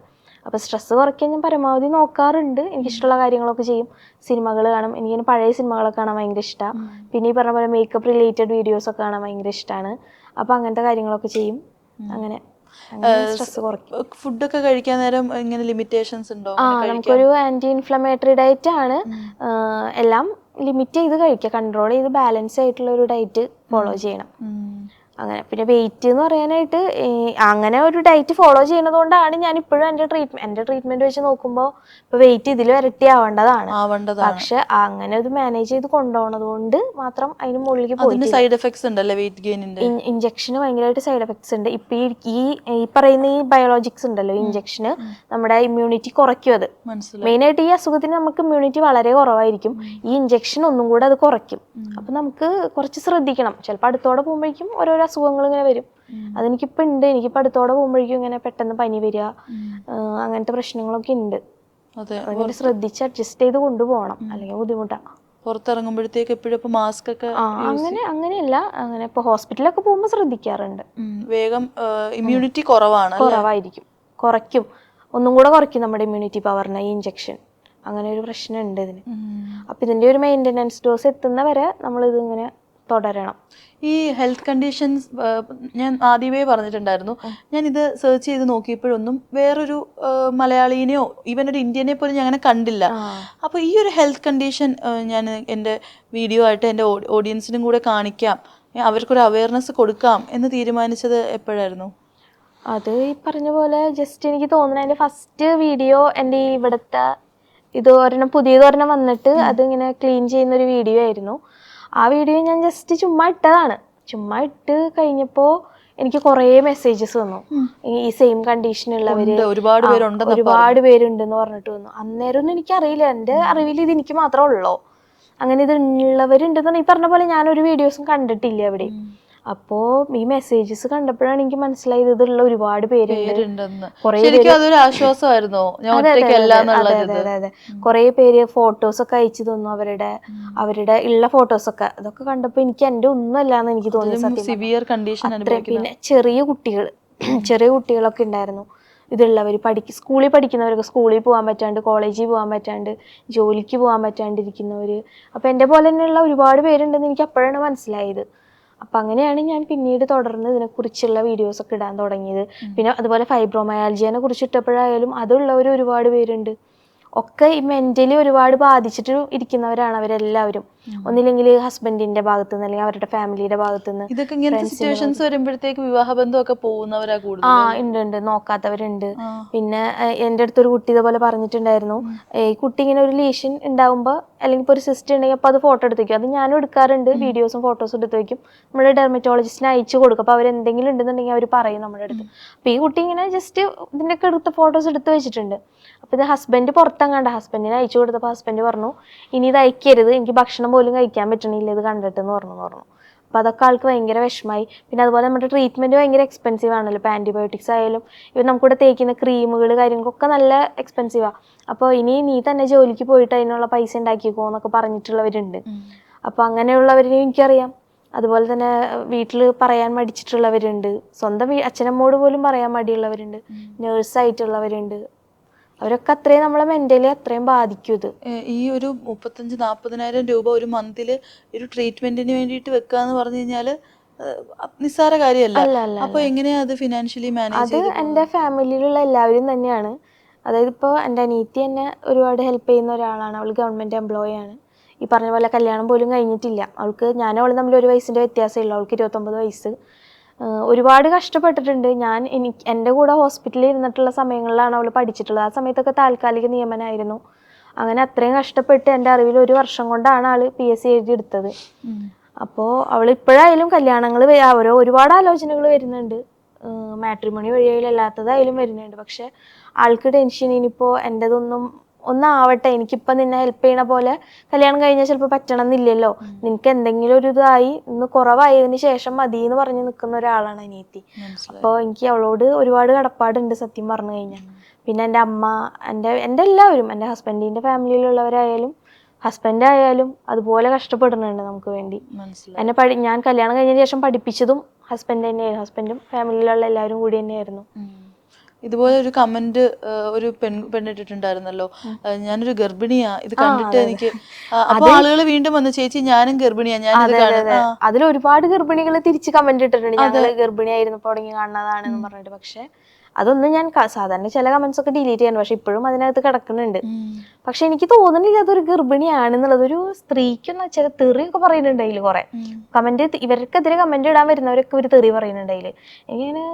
അപ്പോൾ സ്ട്രെസ് കുറയ്ക്കാൻ ഞാൻ പരമാവധി നോക്കാറുണ്ട്. എനിക്കിഷ്ടമുള്ള കാര്യങ്ങളൊക്കെ ചെയ്യും. സിനിമകൾ കാണും, എനിക്കിങ്ങനെ പഴയ സിനിമകളൊക്കെ കാണാൻ ഭയങ്കര ഇഷ്ടമാണ്. പിന്നെ ഈ പറഞ്ഞ പോലെ മേക്കപ്പ് റിലേറ്റഡ് വീഡിയോസൊക്കെ കാണാൻ ഭയങ്കര ഇഷ്ടമാണ്. അപ്പോൾ അങ്ങനത്തെ കാര്യങ്ങളൊക്കെ ചെയ്യും. അങ്ങനെ സ്ട്രെസ് കുറയ്ക്കും. ഫുഡൊക്കെ കഴിക്കാൻ നേരം ഇങ്ങനെ ലിമിറ്റേഷൻസ് ഉണ്ടോ? നമുക്കൊരു ആന്റി ഇൻഫ്ലമേറ്ററി ഡയറ്റ് ആണ്. എല്ലാം ലിമിറ്റ് ചെയ്ത് കഴിക്കുക, കൺട്രോൾ ചെയ്ത് ബാലൻസ് ആയിട്ടുള്ള ഒരു ഡയറ്റ് ഫോളോ ചെയ്യണം. അങ്ങനെ പിന്നെ വെയിറ്റ് എന്ന് പറയാനായിട്ട് അങ്ങനെ ഒരു ഡയറ്റ് ഫോളോ ചെയ്യുന്നത് കൊണ്ടാണ് ഞാൻ ഇപ്പോഴും എൻ്റെ ട്രീറ്റ്മെന്റ് വെച്ച് നോക്കുമ്പോൾ ഇപ്പൊ വെയിറ്റ് ഇതിൽ ഇരട്ടി ആവേണ്ടതാണ്. പക്ഷെ അങ്ങനെ ഇത് മാനേജ് ചെയ്ത് കൊണ്ടുപോകുന്നത് കൊണ്ട് മാത്രം അതിന് മുകളിലേക്ക് പോയി. സൈഡ് എഫക്ട്സ് ഉണ്ടല്ലേ വെയിറ്റ് ഗെയിനിന്റെ? ഇഞ്ചക്ഷന് ഭയങ്കരമായിട്ട് സൈഡ് എഫക്ട്സ് ഉണ്ട്. ഇപ്പൊ ഈ പറയുന്ന ഈ ബയോളജിക്സ് ഉണ്ടല്ലോ, ഇഞ്ചക്ഷന് നമ്മുടെ ഇമ്മ്യൂണിറ്റി കുറയ്ക്കും. അത് മെയിനായിട്ട് ഈ അസുഖത്തിന് നമുക്ക് ഇമ്മ്യൂണിറ്റി വളരെ കുറവായിരിക്കും. ഈ ഇഞ്ചക്ഷൻ ഒന്നും കൂടെ അത് കുറയ്ക്കും. അപ്പൊ നമുക്ക് കുറച്ച് ശ്രദ്ധിക്കണം. ചിലപ്പോൾ അടുത്തോടെ പോകുമ്പോഴേക്കും ഓരോരോ അസുഖങ്ങൾ ഇങ്ങനെ വരും. അതെനിക്കിപ്പോൾ ഉണ്ട്. എനിക്കിപ്പോൾ അടുത്തോടെ പോകുമ്പോഴേക്കും ഇങ്ങനെ പെട്ടെന്ന് പനി വരിക, അങ്ങനത്തെ പ്രശ്നങ്ങളൊക്കെ ഉണ്ട്. അങ്ങനെ ശ്രദ്ധിച്ച് അഡ്ജസ്റ്റ് ചെയ്ത് കൊണ്ടുപോകണം, അല്ലെങ്കിൽ ബുദ്ധിമുട്ടാണ്. പുറത്തിറങ്ങുമ്പോഴത്തേക്ക് എപ്പോഴും മാസ്ക് ഒക്കെ അങ്ങനെയല്ല, അങ്ങനെ ഇപ്പൊ ഹോസ്പിറ്റലൊക്കെ പോകുമ്പോൾ ശ്രദ്ധിക്കാറുണ്ട്. വേഗം ഇമ്മ്യൂണിറ്റി കുറവായിരിക്കും, കുറയ്ക്കും, ഒന്നും കൂടെ കുറയ്ക്കും നമ്മുടെ ഇമ്മ്യൂണിറ്റി പവറിനെ ഈ ഇഞ്ചക്ഷൻ. അങ്ങനെ ഒരു പ്രശ്നമുണ്ട് ഇതിന്. അപ്പൊ ഇതിന്റെ ഒരു മെയിൻ്റെനൻസ് ഡോസ് എത്തുന്നവരെ നമ്മൾ ഇതിങ്ങനെ തുടരണം. ഈ ഹെൽത്ത് കണ്ടീഷൻസ് ഞാൻ ആദ്യമേ പറഞ്ഞിട്ടുണ്ടായിരുന്നു, ഞാൻ ഇത് സെർച്ച് ചെയ്ത് നോക്കിയപ്പോഴൊന്നും വേറൊരു മലയാളീനെയോ ഈവൻ ഒരു ഇന്ത്യനെ പോലും ഞാൻ അങ്ങനെ കണ്ടില്ല. അപ്പോൾ ഈ ഒരു ഹെൽത്ത് കണ്ടീഷൻ ഞാൻ എൻ്റെ വീഡിയോ ആയിട്ട് എൻ്റെ ഓഡിയൻസിനും കൂടെ കാണിക്കാം, അവർക്കൊരു അവയർനെസ് കൊടുക്കാം എന്ന് തീരുമാനിച്ചത് എപ്പോഴായിരുന്നു? അത് ഈ പറഞ്ഞ പോലെ ജസ്റ്റ് എനിക്ക് തോന്നുന്നത് എൻ്റെ ഫസ്റ്റ് വീഡിയോ എൻ്റെ ഈ ഇവിടുത്തെ പുതിയതൊരെണ്ണം വന്നിട്ട് അതിങ്ങനെ ക്ലീൻ ചെയ്യുന്നൊരു വീഡിയോ ആയിരുന്നു. ആ വീഡിയോ ഞാൻ ജസ്റ്റ് ചുമ്മാ ഇട്ടതാണ്. ചുമ്മാ ഇട്ട് കഴിഞ്ഞപ്പോൾ എനിക്ക് കുറേ മെസ്സേജസ് വന്നു. ഈ സെയിം കണ്ടീഷനുള്ളവര് ഒരുപാട് പേരുണ്ടെന്ന് പറഞ്ഞിട്ട് വന്നു. അന്നേരം ഒന്നും എനിക്കറിയില്ല, എൻ്റെ അറിവിൽ ഇത് എനിക്ക് മാത്രമേ ഉള്ളൂ. അങ്ങനെ ഇത് ഉള്ളവരുണ്ടെന്ന് ഈ പറഞ്ഞ പോലെ ഞാനൊരു വീഡിയോസും കണ്ടിട്ടില്ല അവിടെ. അപ്പോ ഈ മെസ്സേജസ് കണ്ടപ്പോഴാണ് എനിക്ക് മനസ്സിലായത് ഇതുള്ള ഒരുപാട് പേരുണ്ടെന്ന്. കുറെ പേര് ഫോട്ടോസ് ഒക്കെ അയച്ചു തന്നു, അവരുടെ ഉള്ള ഫോട്ടോസൊക്കെ. അതൊക്കെ കണ്ടപ്പോ എനിക്ക് എന്റെ ഒന്നും അല്ലാന്ന് എനിക്ക് തോന്നി സത്യം. പിന്നെ ചെറിയ കുട്ടികളൊക്കെ ഉണ്ടായിരുന്നു ഇതുള്ളവർ. സ്കൂളിൽ പഠിക്കുന്നവരൊക്കെ സ്കൂളിൽ പോകാൻ പറ്റാണ്ട്, കോളേജിൽ പോകാൻ പറ്റാണ്ട്, ജോലിക്ക് പോകാൻ പറ്റാണ്ടിരിക്കുന്നവര്. അപ്പൊ എന്റെ പോലെ തന്നെയുള്ള ഒരുപാട് പേരുണ്ടെന്ന് എനിക്ക് അപ്പോഴാണ് മനസ്സിലായത്. അപ്പം അങ്ങനെയാണ് ഞാൻ പിന്നീട് തുടർന്ന് ഇതിനെക്കുറിച്ചുള്ള വീഡിയോസൊക്കെ ഇടാൻ തുടങ്ങിയത്. പിന്നെ അതുപോലെ ഫൈബ്രോമയാൽജിയനെ കുറിച്ച് ഇട്ടപ്പോഴായാലും അതുള്ളവർ ഒരുപാട് പേരുണ്ട്. ഒക്കെ ഈ മെന്റലി ഒരുപാട് ബാധിച്ചിട്ട് ഇരിക്കുന്നവരാണ് അവരെല്ലാവരും. ഒന്നില്ലെങ്കിൽ ഹസ്ബൻഡിന്റെ ഭാഗത്തു നിന്ന്, അല്ലെങ്കിൽ അവരുടെ ഫാമിലിയുടെ ഭാഗത്തു നിന്ന്. ഇതൊക്കെ ഇങ്ങനത്തെ സിറ്റുവേഷൻസ് വരുമ്പോഴത്തേക്ക് വിവാഹബന്ധമൊക്കെ പോകുന്നവരാ കൂടുതൽ. ഉണ്ട്, നോക്കാത്തവരുണ്ട്. പിന്നെ എൻ്റെ അടുത്തൊരു കുട്ടി ഇതുപോലെ പറഞ്ഞിട്ടുണ്ടായിരുന്നു, ഈ കുട്ടി ഇങ്ങനെ ഒരു ലീഷൻ ഉണ്ടാകുമ്പോൾ അല്ലെങ്കിൽ ഇപ്പോൾ ഒരു സിസ്റ്റ് ഉണ്ടെങ്കിൽ അപ്പോൾ അത് ഫോട്ടോ എടുത്ത് വയ്ക്കും. അത് ഞാനും എടുക്കാറുണ്ട്, വീഡിയോസും ഫോട്ടോസും എടുത്ത് വയ്ക്കും. നമ്മുടെ ഡെർമറ്റോളജിസ്റ്റിന് അയച്ചു കൊടുക്കും. അപ്പോൾ അവരെന്തെങ്കിലും ഉണ്ടെന്നുണ്ടെങ്കിൽ അവർ പറയും നമ്മുടെ അടുത്ത്. അപ്പോൾ ഈ കുട്ടി ഇങ്ങനെ ജസ്റ്റ് ഇതിൻ്റെയൊക്കെ എടുത്ത ഫോട്ടോസ് എടുത്ത് വെച്ചിട്ടുണ്ട്. അപ്പോൾ ഇത് ഹസ്ബൻഡ് ഹസ്ബൻഡിന് അയച്ചു കൊടുത്തപ്പോൾ ഹസ്ബൻഡ് പറഞ്ഞു, ഇനി ഇത് അയക്കരുത്, എനിക്ക് ഭക്ഷണം പോലും കഴിക്കാൻ പറ്റണില്ല ഇത് കണ്ടിട്ടെന്ന് പറഞ്ഞു. അപ്പോൾ അതൊക്കെ ആൾക്ക് ഭയങ്കര വിഷമായി. പിന്നെ അതുപോലെ നമ്മുടെ ട്രീറ്റ്മെൻറ്റ് ഭയങ്കര എക്സ്പെൻസീവ് ആണല്ലോ. ഇപ്പോൾ ആൻറ്റിബയോട്ടിക്സ് ആയാലും ഇവർ നമുക്കിവിടെ തേക്കുന്ന ക്രീമുകൾ കാര്യങ്ങളൊക്കെ നല്ല എക്സ്പെൻസീവാണ്. അപ്പോൾ ഇനി നീ തന്നെ ജോലിക്ക് പോയിട്ട് അതിനുള്ള പൈസ ഉണ്ടാക്കിക്കോ എന്നൊക്കെ പറഞ്ഞിട്ടുള്ളവരുണ്ട്. അപ്പോൾ അങ്ങനെയുള്ളവരെ എനിക്കറിയാം. അതുപോലെ തന്നെ വീട്ടിൽ പറയാൻ മടിച്ചിട്ടുള്ളവരുണ്ട്, സ്വന്തം അച്ഛനമ്മോട് പോലും പറയാൻ മടിയുള്ളവരുണ്ട്, നേഴ്സായിട്ടുള്ളവരുണ്ട്. അവരൊക്കെ അത്രയും നമ്മളെ മെന്റലി അത്രയും ബാധിക്കും ഇത്. ഈ ഒരു 35,000-40,000 രൂപ ഒരു മന്തില് ഒരു ട്രീറ്റ്മെന്റിന് വേണ്ടിയിട്ട് വെക്കാന്ന് പറഞ്ഞു കഴിഞ്ഞാല് നിസ്സാര കാര്യമല്ല. അപ്പൊ എങ്ങനെയാ അത് ഫിനാൻഷ്യലി മാനേജ് അത് എൻ്റെ ഫാമിലിയിലുള്ള എല്ലാവരും തന്നെയാണ്. അതായത് ഇപ്പോൾ എൻ്റെ അനിയത്തി എന്നെ ഒരുപാട് ഹെൽപ്പ് ചെയ്യുന്ന ഒരാളാണ്. അവൾ ഗവൺമെൻറ് എംപ്ലോയി ആണ്. ഈ പറഞ്ഞ പോലെ കല്യാണം പോലും കഴിഞ്ഞിട്ടില്ല അവൾക്ക്. ഞാനും അവൾ തമ്മിൽ 1 വയസ്സിൻ്റെ വ്യത്യാസമേ ഉള്ളൂ. അവൾക്ക് 29 വയസ്സ്. ഒരുപാട് കഷ്ടപ്പെട്ടിട്ടുണ്ട്. എൻ്റെ കൂടെ ഹോസ്പിറ്റലിൽ ഇരുന്നിട്ടുള്ള സമയങ്ങളിലാണ് അവൾ പഠിച്ചിട്ടുള്ളത്. ആ സമയത്തൊക്കെ താൽക്കാലിക നിയമനമായിരുന്നു. അങ്ങനെ അത്രയും കഷ്ടപ്പെട്ട് എൻ്റെ അറിവിൽ 1 വർഷം കൊണ്ടാണ് ആൾ PSC എഴുതിയെടുത്തത്. അപ്പോൾ അവൾ ഇപ്പോഴായാലും കല്യാണങ്ങൾ ഒരുപാട് ആലോചനകൾ വരുന്നുണ്ട്. മാട്രിമോണി വഴിയായാലും അല്ലാത്തതായാലും വരുന്നുണ്ട്. പക്ഷെ ആൾക്ക് ടെൻഷൻ ഇനിയിപ്പോൾ എൻ്റെതൊന്നും ഒന്നാവട്ടെ, എനിക്കിപ്പോൾ നിന്നെ ഹെൽപ്പ് ചെയ്യണ പോലെ കല്യാണം കഴിഞ്ഞാൽ ചിലപ്പോൾ പറ്റണം എന്നില്ലല്ലോ, നിനക്ക് എന്തെങ്കിലും ഒരു ഇതായി ഇന്ന് കുറവായതിന് ശേഷം മതി എന്ന് പറഞ്ഞ് നിൽക്കുന്ന ഒരാളാണ് അനിയത്തി. അപ്പോൾ എനിക്ക് അവളോട് ഒരുപാട് കടപ്പാടുണ്ട് സത്യം പറഞ്ഞു കഴിഞ്ഞാൽ. പിന്നെ എൻ്റെ അമ്മ, എൻ്റെ എല്ലാവരും, എൻ്റെ ഹസ്ബൻഡിൻ്റെ ഫാമിലിയിലുള്ളവരായാലും ഹസ്ബൻഡ് ആയാലും അതുപോലെ കഷ്ടപ്പെടുന്നുണ്ട് നമുക്ക് വേണ്ടി. ഞാൻ കല്യാണം കഴിഞ്ഞതിന് ശേഷം പഠിപ്പിച്ചതും ഹസ്ബൻഡ് തന്നെയായിരുന്നു. ഹസ്ബൻഡും ഫാമിലിയിലുള്ള എല്ലാവരും കൂടി തന്നെയായിരുന്നു. ഇതുപോലെ ഒരു കമന്റ് ഒരു പെണ്ണിട്ടിട്ടുണ്ടായിരുന്നല്ലോ, ഞാനൊരു ഗർഭിണിയാ, ഇത് കണ്ടിട്ട് എനിക്ക്. അപ്പൊ ആളുകൾ വീണ്ടും വന്നു, ചേച്ചി ഞാനും ഗർഭിണിയാ, അതിൽ ഒരുപാട് ഗർഭിണികൾ തിരിച്ച് കമന്റ് ഇട്ടിട്ടുണ്ട്, ഞങ്ങള് ഗർഭിണിയായിരുന്നു തുടങ്ങി കാണുന്നതാണെന്ന് പറഞ്ഞിട്ട്. പക്ഷെ അതൊന്നും ഞാൻ സാധാരണ ചില കമന്റ്സ് ഒക്കെ ഡിലീറ്റ് ചെയ്യാൻ, പക്ഷെ ഇപ്പോഴും അതിനകത്ത് കിടക്കുന്നുണ്ട്. പക്ഷെ എനിക്ക് തോന്നുന്നില്ല അതൊരു ഗർഭിണിയാണെന്നുള്ളത്. ഒരു സ്ത്രീക്കൊന്നും ചില തെറിയൊക്കെ പറയുന്നുണ്ട് അതിൽ. കുറെ കമന്റ് ഇവർക്കെതിരെ കമന്റ് ഇടാൻ വരുന്നവരൊക്കെ ഒരു തെറി പറയുന്നുണ്ട് അതില്. എനിക്കങ്ങനെ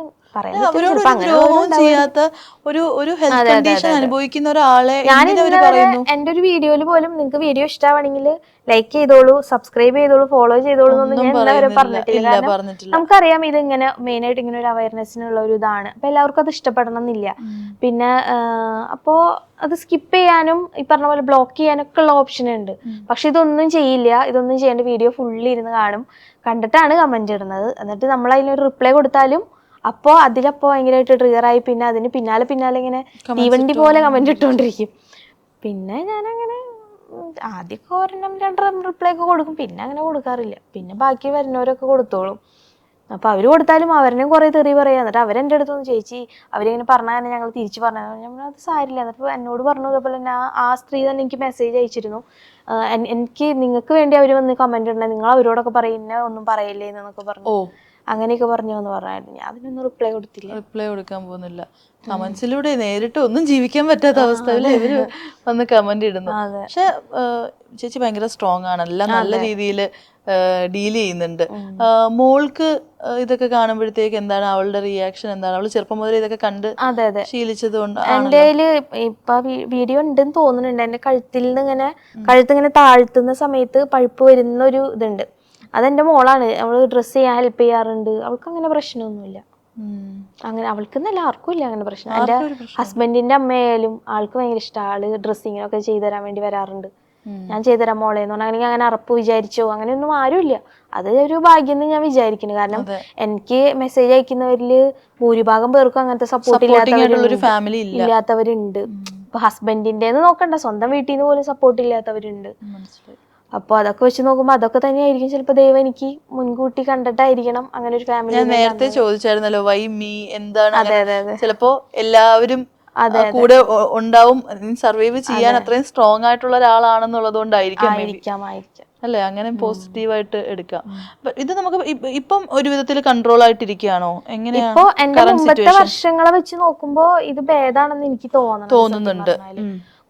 എന്റെ ഒരു വീഡിയോയിൽ പോലും നിങ്ങൾക്ക് വീഡിയോ ഇഷ്ടമാണെങ്കിൽ ലൈക്ക് ചെയ്തോളൂ, സബ്സ്ക്രൈബ് ചെയ്തോളൂ, ഫോളോ ചെയ്തോളൂ എന്നൊന്നും ഞാൻ എല്ലാവരും പറഞ്ഞിട്ടില്ല. കാരണം നമുക്കറിയാം ഇത് ഇങ്ങനെ മെയിൻ ആയിട്ട് ഇങ്ങനെ ഒരു അവയർനെസ്സിനുള്ള ഒരു ഇതാണ്. അപ്പൊ എല്ലാവർക്കും അത് ഇഷ്ടപ്പെടണം എന്നില്ല. പിന്നെ അപ്പോ അത് സ്കിപ്പ് ചെയ്യാനും ഈ പറഞ്ഞ പോലെ ബ്ലോക്ക് ചെയ്യാനൊക്കെ ഉള്ള ഓപ്ഷൻ ഉണ്ട്. പക്ഷെ ഇതൊന്നും ചെയ്യില്ല. ഇതൊന്നും ചെയ്യേണ്ട, വീഡിയോ ഫുള്ളി ഇരുന്ന് കാണും, കണ്ടിട്ടാണ് കമന്റ് ഇടുന്നത്. എന്നിട്ട് നമ്മൾ അതിനൊരു റിപ്ലൈ കൊടുത്താലും അപ്പോൾ അതിലപ്പോൾ ഭയങ്കരമായിട്ട് ട്രിഗറായി പിന്നെ അതിന് പിന്നാലെ ഇങ്ങനെ തീവണ്ടി പോലെ കമന്റ് ഇട്ടുകൊണ്ടിരിക്കും. പിന്നെ ഞാനങ്ങനെ ആദ്യമൊക്കെ 1-2 റിപ്ലൈ ഒക്കെ കൊടുക്കും, പിന്നെ അങ്ങനെ കൊടുക്കാറില്ല. പിന്നെ ബാക്കി വരുന്നവരൊക്കെ കൊടുത്തോളും. അപ്പോൾ അവർ കൊടുത്താലും അവരെയും കുറേ തെറി പറയാം. എന്നിട്ട് അവരെൻ്റെ അടുത്തൊന്ന്, ചേച്ചി അവരിങ്ങനെ പറഞ്ഞാൽ തന്നെ ഞങ്ങൾ തിരിച്ച് പറഞ്ഞാൽ ഞാൻ അത് സാരില്ല. എന്നിട്ട് എന്നോട് പറഞ്ഞു അതേപോലെ തന്നെ ആ സ്ത്രീ തന്നെ എനിക്ക് മെസ്സേജ് അയച്ചിരുന്നു, എനിക്ക് നിങ്ങൾക്ക് വേണ്ടി അവർ വന്ന് കമന്റ് ഇടണേ, നിങ്ങൾ അവരോടൊക്കെ പറയുന്ന ഒന്നും പറയില്ലേ എന്നൊക്കെ പറഞ്ഞു. അങ്ങനെയൊക്കെ പറഞ്ഞു എന്ന് പറഞ്ഞായിരുന്നു. ഞാൻ അതിനൊന്നും റിപ്ലൈ കൊടുക്കാൻ പോകുന്നില്ല. കമന്റ്സിലൂടെ നേരിട്ട് ഒന്നും ജീവിക്കാൻ പറ്റാത്ത അവസ്ഥയിൽ ഇവര് വന്ന് കമന്റ് ഇടുന്നു. പക്ഷെ ചേച്ചി ഭയങ്കര സ്ട്രോങ് ആണ്, എല്ലാം നല്ല രീതിയിൽ ഡീൽ ചെയ്യുന്നുണ്ട്. മോൾക്ക് ഇതൊക്കെ കാണുമ്പോഴത്തേക്ക് എന്താണ് അവളുടെ റിയാക്ഷൻ? എന്താണ്? അവള് ചെറുപ്പം മുതലേ ഇതൊക്കെ കണ്ട് ശീലിച്ചത് കൊണ്ട്? എൻ്റെ ഇപ്പൊ വീഡിയോ ഉണ്ടെന്ന് തോന്നുന്നുണ്ട്. എന്റെ കഴുത്തിങ്ങനെ താഴ്ത്തുന്ന സമയത്ത് പഴുപ്പ് വരുന്ന ഒരു ഇതുണ്ട്. അതെന്റെ മോളാണ്. അവള് ഡ്രസ്സ് ചെയ്യാൻ ഹെൽപ്പ് ചെയ്യാറുണ്ട്. അവൾക്ക് അങ്ങനെ പ്രശ്നമൊന്നുമില്ല. അങ്ങനെ അവൾക്കെന്നല്ല, ആർക്കും ഇല്ല അങ്ങനെ പ്രശ്നം. എൻ്റെ ഹസ്ബൻഡിന്റെ അമ്മയായാലും ആൾക്ക് ഭയങ്കര ഇഷ്ടമാണ്. ആള് ഡ്രസ്സിങ്ങിനൊക്കെ ചെയ്തു തരാൻ വേണ്ടി വരാറുണ്ട്. ഞാൻ ചെയ്തുതരാം മോളെ എന്ന് പറഞ്ഞാൽ അങ്ങനെ അറപ്പ് വിചാരിച്ചോ അങ്ങനെയൊന്നും ആരുമില്ല. അത് ഒരു ഭാഗ്യം എന്ന് ഞാൻ വിചാരിക്കുന്നു. കാരണം എനിക്ക് മെസ്സേജ് അയക്കുന്നവരില് ഭൂരിഭാഗം പേർക്കും അങ്ങനത്തെ സപ്പോർട്ട് ഇല്ലാത്തവരുണ്ട്. ഇപ്പൊ ഹസ്ബൻഡിന്റെ നോക്കണ്ട, സ്വന്തം വീട്ടിൽ നിന്ന് പോലും സപ്പോർട്ട് ഇല്ലാത്തവരുണ്ട്. അപ്പൊ അതൊക്കെ വെച്ച് നോക്കുമ്പോ അതൊക്കെ തന്നെയായിരിക്കും ചിലപ്പോൾ ദൈവം എനിക്ക് മുൻകൂട്ടി കണ്ടിട്ടായിരിക്കണം അങ്ങനെ ഒരു ഫാമിലി. ഞാൻ നേരത്തെ ചോദിച്ചായിരുന്നല്ലോ വൈ മീ എന്താണ്, ചിലപ്പോ എല്ലാവരും കൂടെ ഉണ്ടാവും, സർവൈവ് ചെയ്യാൻ അത്രയും സ്ട്രോങ് ആയിട്ടുള്ള ഒരാളാണെന്നുള്ളത് കൊണ്ടായിരിക്കും അല്ലെ, അങ്ങനെ പോസിറ്റീവായിട്ട് എടുക്കാം. ഇത് നമുക്ക് ഇപ്പം ഒരു വിധത്തിൽ കൺട്രോൾ ആയിട്ടിരിക്കുകയാണോ? എങ്ങനെയാ? ഇപ്പൊ എന്റെ മുമ്പത്തെ വർഷങ്ങളെ വെച്ച് നോക്കുമ്പോ ഇത് ഭേദാണെന്ന് എനിക്ക് തോന്നുന്നുണ്ട്.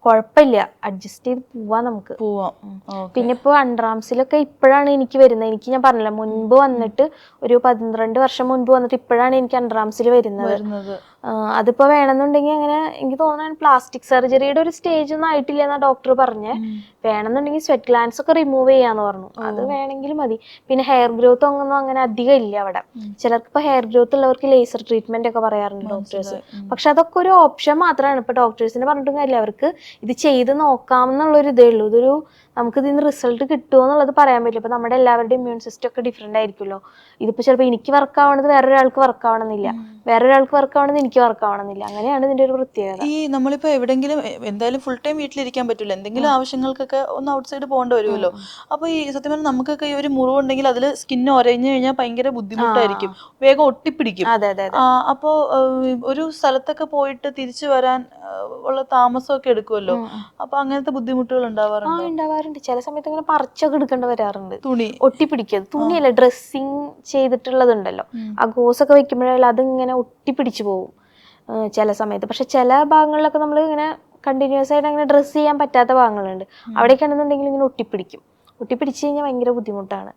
കുഴപ്പമില്ല, അഡ്ജസ്റ്റ് ചെയ്ത് പോവാം, നമുക്ക് പോവാം. പിന്നെ ഇപ്പൊ അണ്ടർആംസിലൊക്കെ ഇപ്പോഴാണ് എനിക്ക് വരുന്നത്. എനിക്ക് ഞാൻ പറഞ്ഞില്ല, മുൻപ് വന്നിട്ട് ഒരു 12 വർഷം മുൻപ് വന്നിട്ട് ഇപ്പോഴാണ് എനിക്ക് അണ്ടർആംസിൽ വരുന്നത്. അതിപ്പോ വേണമെന്നുണ്ടെങ്കിൽ അങ്ങനെ എനിക്ക് തോന്നുന്നു പ്ലാസ്റ്റിക് സർജറിയുടെ ഒരു സ്റ്റേജ് ഒന്നും ആയിട്ടില്ല എന്നാ ഡോക്ടർ പറഞ്ഞേ. വേണമെന്നുണ്ടെങ്കിൽ സ്വെറ്റ് ഗ്ലാൻസ് ഒക്കെ റിമൂവ് ചെയ്യാന്ന് പറഞ്ഞു. അത് വേണമെങ്കിൽ മതി. പിന്നെ ഹെയർ ഗ്രോത്ത് ഒന്നും അങ്ങനെ അധികം ഇല്ല അവിടെ. ചിലർക്ക് ഇപ്പൊ ഹെയർ ഗ്രോത്ത് ഉള്ളവർക്ക് ലേസർ ട്രീറ്റ്മെന്റ് ഒക്കെ പറയാറുണ്ട് ഡോക്ടേഴ്സ്. പക്ഷെ അതൊക്കെ ഒരു ഓപ്ഷൻ മാത്രമാണ്. ഇപ്പൊ ഡോക്ടേഴ്സിന് പറഞ്ഞിട്ടും കാര്യമില്ല, അവർക്ക് ഇത് ചെയ്ത് നോക്കാം എന്നുള്ളൊരു ഇതേ ഉള്ളൂ. ഇതൊരു നമുക്ക് ഇതിന് റിസൾട്ട് കിട്ടുമോ എന്നുള്ളത് പറയാൻ പറ്റില്ല. ഇപ്പൊ നമ്മുടെ എല്ലാവരുടെയും ഇമ്മ്യൂൺ സിസ്റ്റം ഒക്കെ ഡിഫറെന്റ് ആയിരിക്കുമല്ലോ. ഇതിപ്പോ ചിലപ്പോൾ എനിക്ക് വർക്ക് ആവണത് വേറൊരാൾക്ക് വർക്ക് ആവണമെന്നില്ല, വേറൊരാൾക്ക് വർക്ക് ആവണത് എനിക്ക് വർക്ക് ആവണമെന്നില്ല. അങ്ങനെയാണ് ഇതിന്റെ ഒരു പ്രത്യേകത. ഈ നമ്മളിപ്പോ എവിടെങ്കിലും എന്തായാലും ഫുൾ ടൈം വീട്ടിലിരിക്കാൻ പറ്റില്ല, എന്തെങ്കിലും ആവശ്യങ്ങൾക്കൊക്കെ ഒന്ന് ഔട്ട്സൈഡ് പോകേണ്ടി വരുമല്ലോ. അപ്പൊ ഈ സത്യം പറഞ്ഞാൽ നമുക്കൊക്കെ ഈ ഒരു മുറിവുണ്ടെങ്കിൽ അതിൽ സ്കിന്ന് ഒരഞ്ഞു കഴിഞ്ഞാൽ ഭയങ്കര ബുദ്ധിമുട്ടായിരിക്കും, വേഗം ഒട്ടിപ്പിടിക്കും. അപ്പോ ഒരു സ്ഥലത്തൊക്കെ പോയിട്ട് തിരിച്ചു വരാൻ ഉള്ള താമസമൊക്കെ എടുക്കുമല്ലോ, അപ്പൊ അങ്ങനത്തെ ബുദ്ധിമുട്ടുകൾ ഉണ്ടാവാറുണ്ടോ? ഉണ്ടാവാറുണ്ട്. ചില സമയത്ത് ഇങ്ങനെ പറിച്ചൊക്കെ എടുക്കേണ്ടി വരാറുണ്ട്. തുണി ഒട്ടിപ്പിടിക്കത് തുണിയല്ല, ഡ്രസ്സിങ് ചെയ്തിട്ടുള്ളതുണ്ടല്ലോ, ആ ഗോസൊക്കെ വെക്കുമ്പോഴായാലും അതിങ്ങനെ ഒട്ടിപ്പിടിച്ചു പോകും ചില സമയത്ത്. പക്ഷെ ചില ഭാഗങ്ങളിലൊക്കെ നമ്മൾ ഇങ്ങനെ കണ്ടിന്യൂസ് ആയിട്ട് അങ്ങനെ ഡ്രസ്സ് ചെയ്യാൻ പറ്റാത്ത ഭാഗങ്ങളുണ്ട്. അവിടേക്കാണെന്നുണ്ടെങ്കിൽ ഇങ്ങനെ ഒട്ടിപ്പിടിച്ച് കഴിഞ്ഞാൽ ഭയങ്കര ബുദ്ധിമുട്ടാണ്.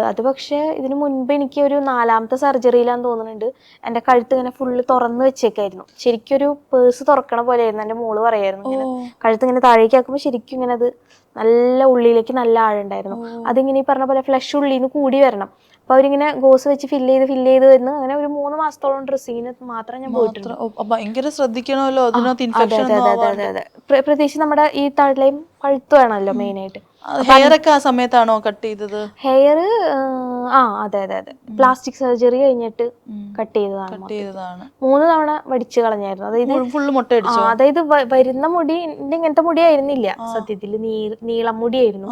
അത് പക്ഷേ ഇതിനു മുൻപ് എനിക്ക് ഒരു 4ാമത്തെ സർജറിയിലാന്ന് തോന്നുന്നുണ്ട്, എൻ്റെ കഴുത്ത് ഇങ്ങനെ ഫുള്ള് തുറന്ന് വെച്ചേക്കായിരുന്നു. ശരിക്കും ഒരു പേഴ്സ് തുറക്കണ പോലെയായിരുന്നു. എൻ്റെ മോള് പറയായിരുന്നു ഇങ്ങനെ കഴുത്ത് ഇങ്ങനെ താഴേക്ക് ആക്കുമ്പോൾ ശരിക്കും ഇങ്ങനെ അത് നല്ല ഉള്ളിലേക്ക് നല്ല ആഴുണ്ടായിരുന്നു. അതിങ്ങനെ ഈ പറഞ്ഞ പോലെ ഫ്ലഷ് ഉള്ളിൽ നിന്ന് കൂടി വരണം. അപ്പൊ അവരിങ്ങനെ ഗോസ് വെച്ച് ഫില്ല് ചെയ്ത് വരുന്നു. അങ്ങനെ ഒരു 3 മാസത്തോളം ഡ്രസ്സിങ്ങിന് മാത്രം ഞാൻ പോയിട്ടുണ്ട്. ഭയങ്കര ശ്രദ്ധിക്കണമല്ലോ, അതിനകത്ത് ഇൻഫെക്ഷൻ പ്രത്യേകിച്ച് നമ്മുടെ ഈ തള്ളയും കഴുത്ത് വേണമല്ലോ മെയിനായിട്ട്. ഹെയർ ഒക്കെ ആ സമയത്താണോ കട്ട് ചെയ്തത്? ഹെയർ അതെ പ്ലാസ്റ്റിക് സർജറി കഴിഞ്ഞിട്ട് കട്ട് ചെയ്തതാണ്. 3 തവണ വടിച്ചു കളഞ്ഞായിരുന്നു. അതായത് ഫുള്ള് മുട്ട അടിച്ചു. അതായത് വരുന്ന മുടി ഇങ്ങനത്തെ മുടി ആയിരുന്നില്ല സത്യത്തില്, നീളം മുടിയായിരുന്നു.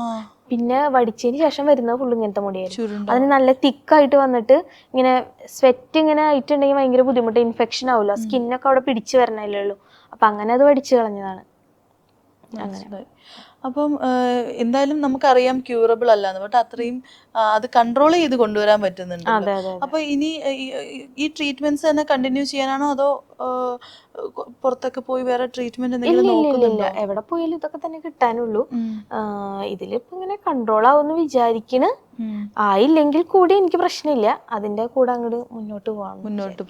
പിന്നെ വടിച്ചതിന് ശേഷം വരുന്നത് ഫുള്ള് ഇങ്ങനത്തെ മുടിയായിരുന്നു. അതിന് നല്ല തിക്കായിട്ട് വന്നിട്ട് ഇങ്ങനെ സ്വെറ്റ് ഇങ്ങനെ ആയിട്ടുണ്ടെങ്കിൽ ഭയങ്കര ബുദ്ധിമുട്ട്, ഇൻഫെക്ഷൻ ആവില്ല, സ്കിന്നൊക്കെ അവിടെ പിടിച്ചു വരണല്ലേ ഉള്ളൂ. അപ്പൊ അങ്ങനെ അത് വടിച്ചു കളഞ്ഞതാണ്. അപ്പം എന്തായാലും നമുക്കറിയാം ക്യൂറബിൾ അല്ലാന്ന്, ബട്ട് അത്രയും അത് കൺട്രോൾ ചെയ്ത് കൊണ്ടുവരാൻ പറ്റുന്നുണ്ട്. അപ്പൊ ഇനി ഈ ട്രീറ്റ്മെന്റ്സ് തന്നെ കണ്ടിന്യൂ ചെയ്യാനാണോ, അതോ പുറത്തൊക്കെ പോയി വേറെ ട്രീറ്റ്മെന്റ് എന്തെങ്കിലും നോക്കുന്നുണ്ടോ? എവിടെ പോയാലും ഇതൊക്കെ തന്നെ കിട്ടാനുള്ളൂ. ഇതിലിപ്പോ ഇങ്ങനെ കൺട്രോൾ ആവുമെന്ന് വിചാരിക്കണ്. ആയില്ലെങ്കിൽ കൂടി എനിക്ക് പ്രശ്നമില്ല, അതിന്റെ കൂടെ അങ്ങോട്ട് മുന്നോട്ട്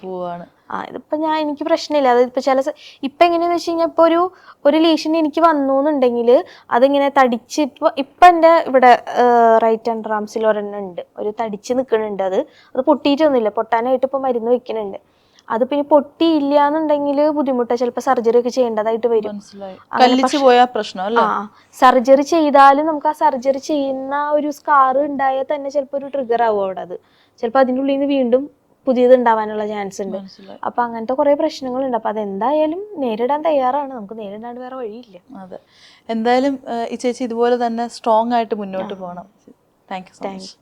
പോവാണ്. ഇതിപ്പോ എനിക്ക് പ്രശ്നമില്ല. അതിപ്പോ ഇപ്പൊ എങ്ങനെയാന്ന് വെച്ച് കഴിഞ്ഞാൽ ഇപ്പൊ ഒരു ലീഷൻ എനിക്ക് വന്നു എന്നുണ്ടെങ്കിൽ അതിങ്ങനെ തടിച്ച് ഇപ്പൊ എന്റെ ഇവിടെ റൈറ്റ് അണ്ടർ ആംസിൽ ഒരെണ്ണം ഉണ്ട്, ഒരു തടിച്ച് നിൽക്കുന്നുണ്ട്. അത് പൊട്ടിയിട്ടൊന്നുമില്ല, പൊട്ടാനായിട്ട് ഇപ്പൊ മരുന്ന് വെക്കുന്നുണ്ട്. അത് പിന്നെ പൊട്ടിയില്ല എന്നുണ്ടെങ്കിൽ ബുദ്ധിമുട്ടാണ്, ചിലപ്പോൾ സർജറി ഒക്കെ ചെയ്യേണ്ടതായിട്ട് വരും. സർജറി ചെയ്താലും നമുക്ക് ആ സർജറി ചെയ്യുന്ന ഒരു സ്കാർ ഉണ്ടായാൽ തന്നെ ചിലപ്പോൾ ഒരു ട്രിഗർ ആവും അവിടെ. അത് ചിലപ്പോൾ അതിൻ്റെ ഉള്ളിൽ നിന്ന് വീണ്ടും പുതിയത് ഉണ്ടാവാനുള്ള ചാൻസ് ഉണ്ട്. അപ്പൊ അങ്ങനത്തെ കുറെ പ്രശ്നങ്ങളുണ്ട്. അപ്പൊ അതെന്തായാലും നേരിടാൻ തയ്യാറാണ്, നമുക്ക് നേരിടാണ്ട് വേറെ വഴിയില്ല. അതെ, എന്തായാലും ഈ ചേച്ചി ഇതുപോലെ തന്നെ സ്ട്രോങ് ആയിട്ട് മുന്നോട്ട് പോകണം. Thank you so much.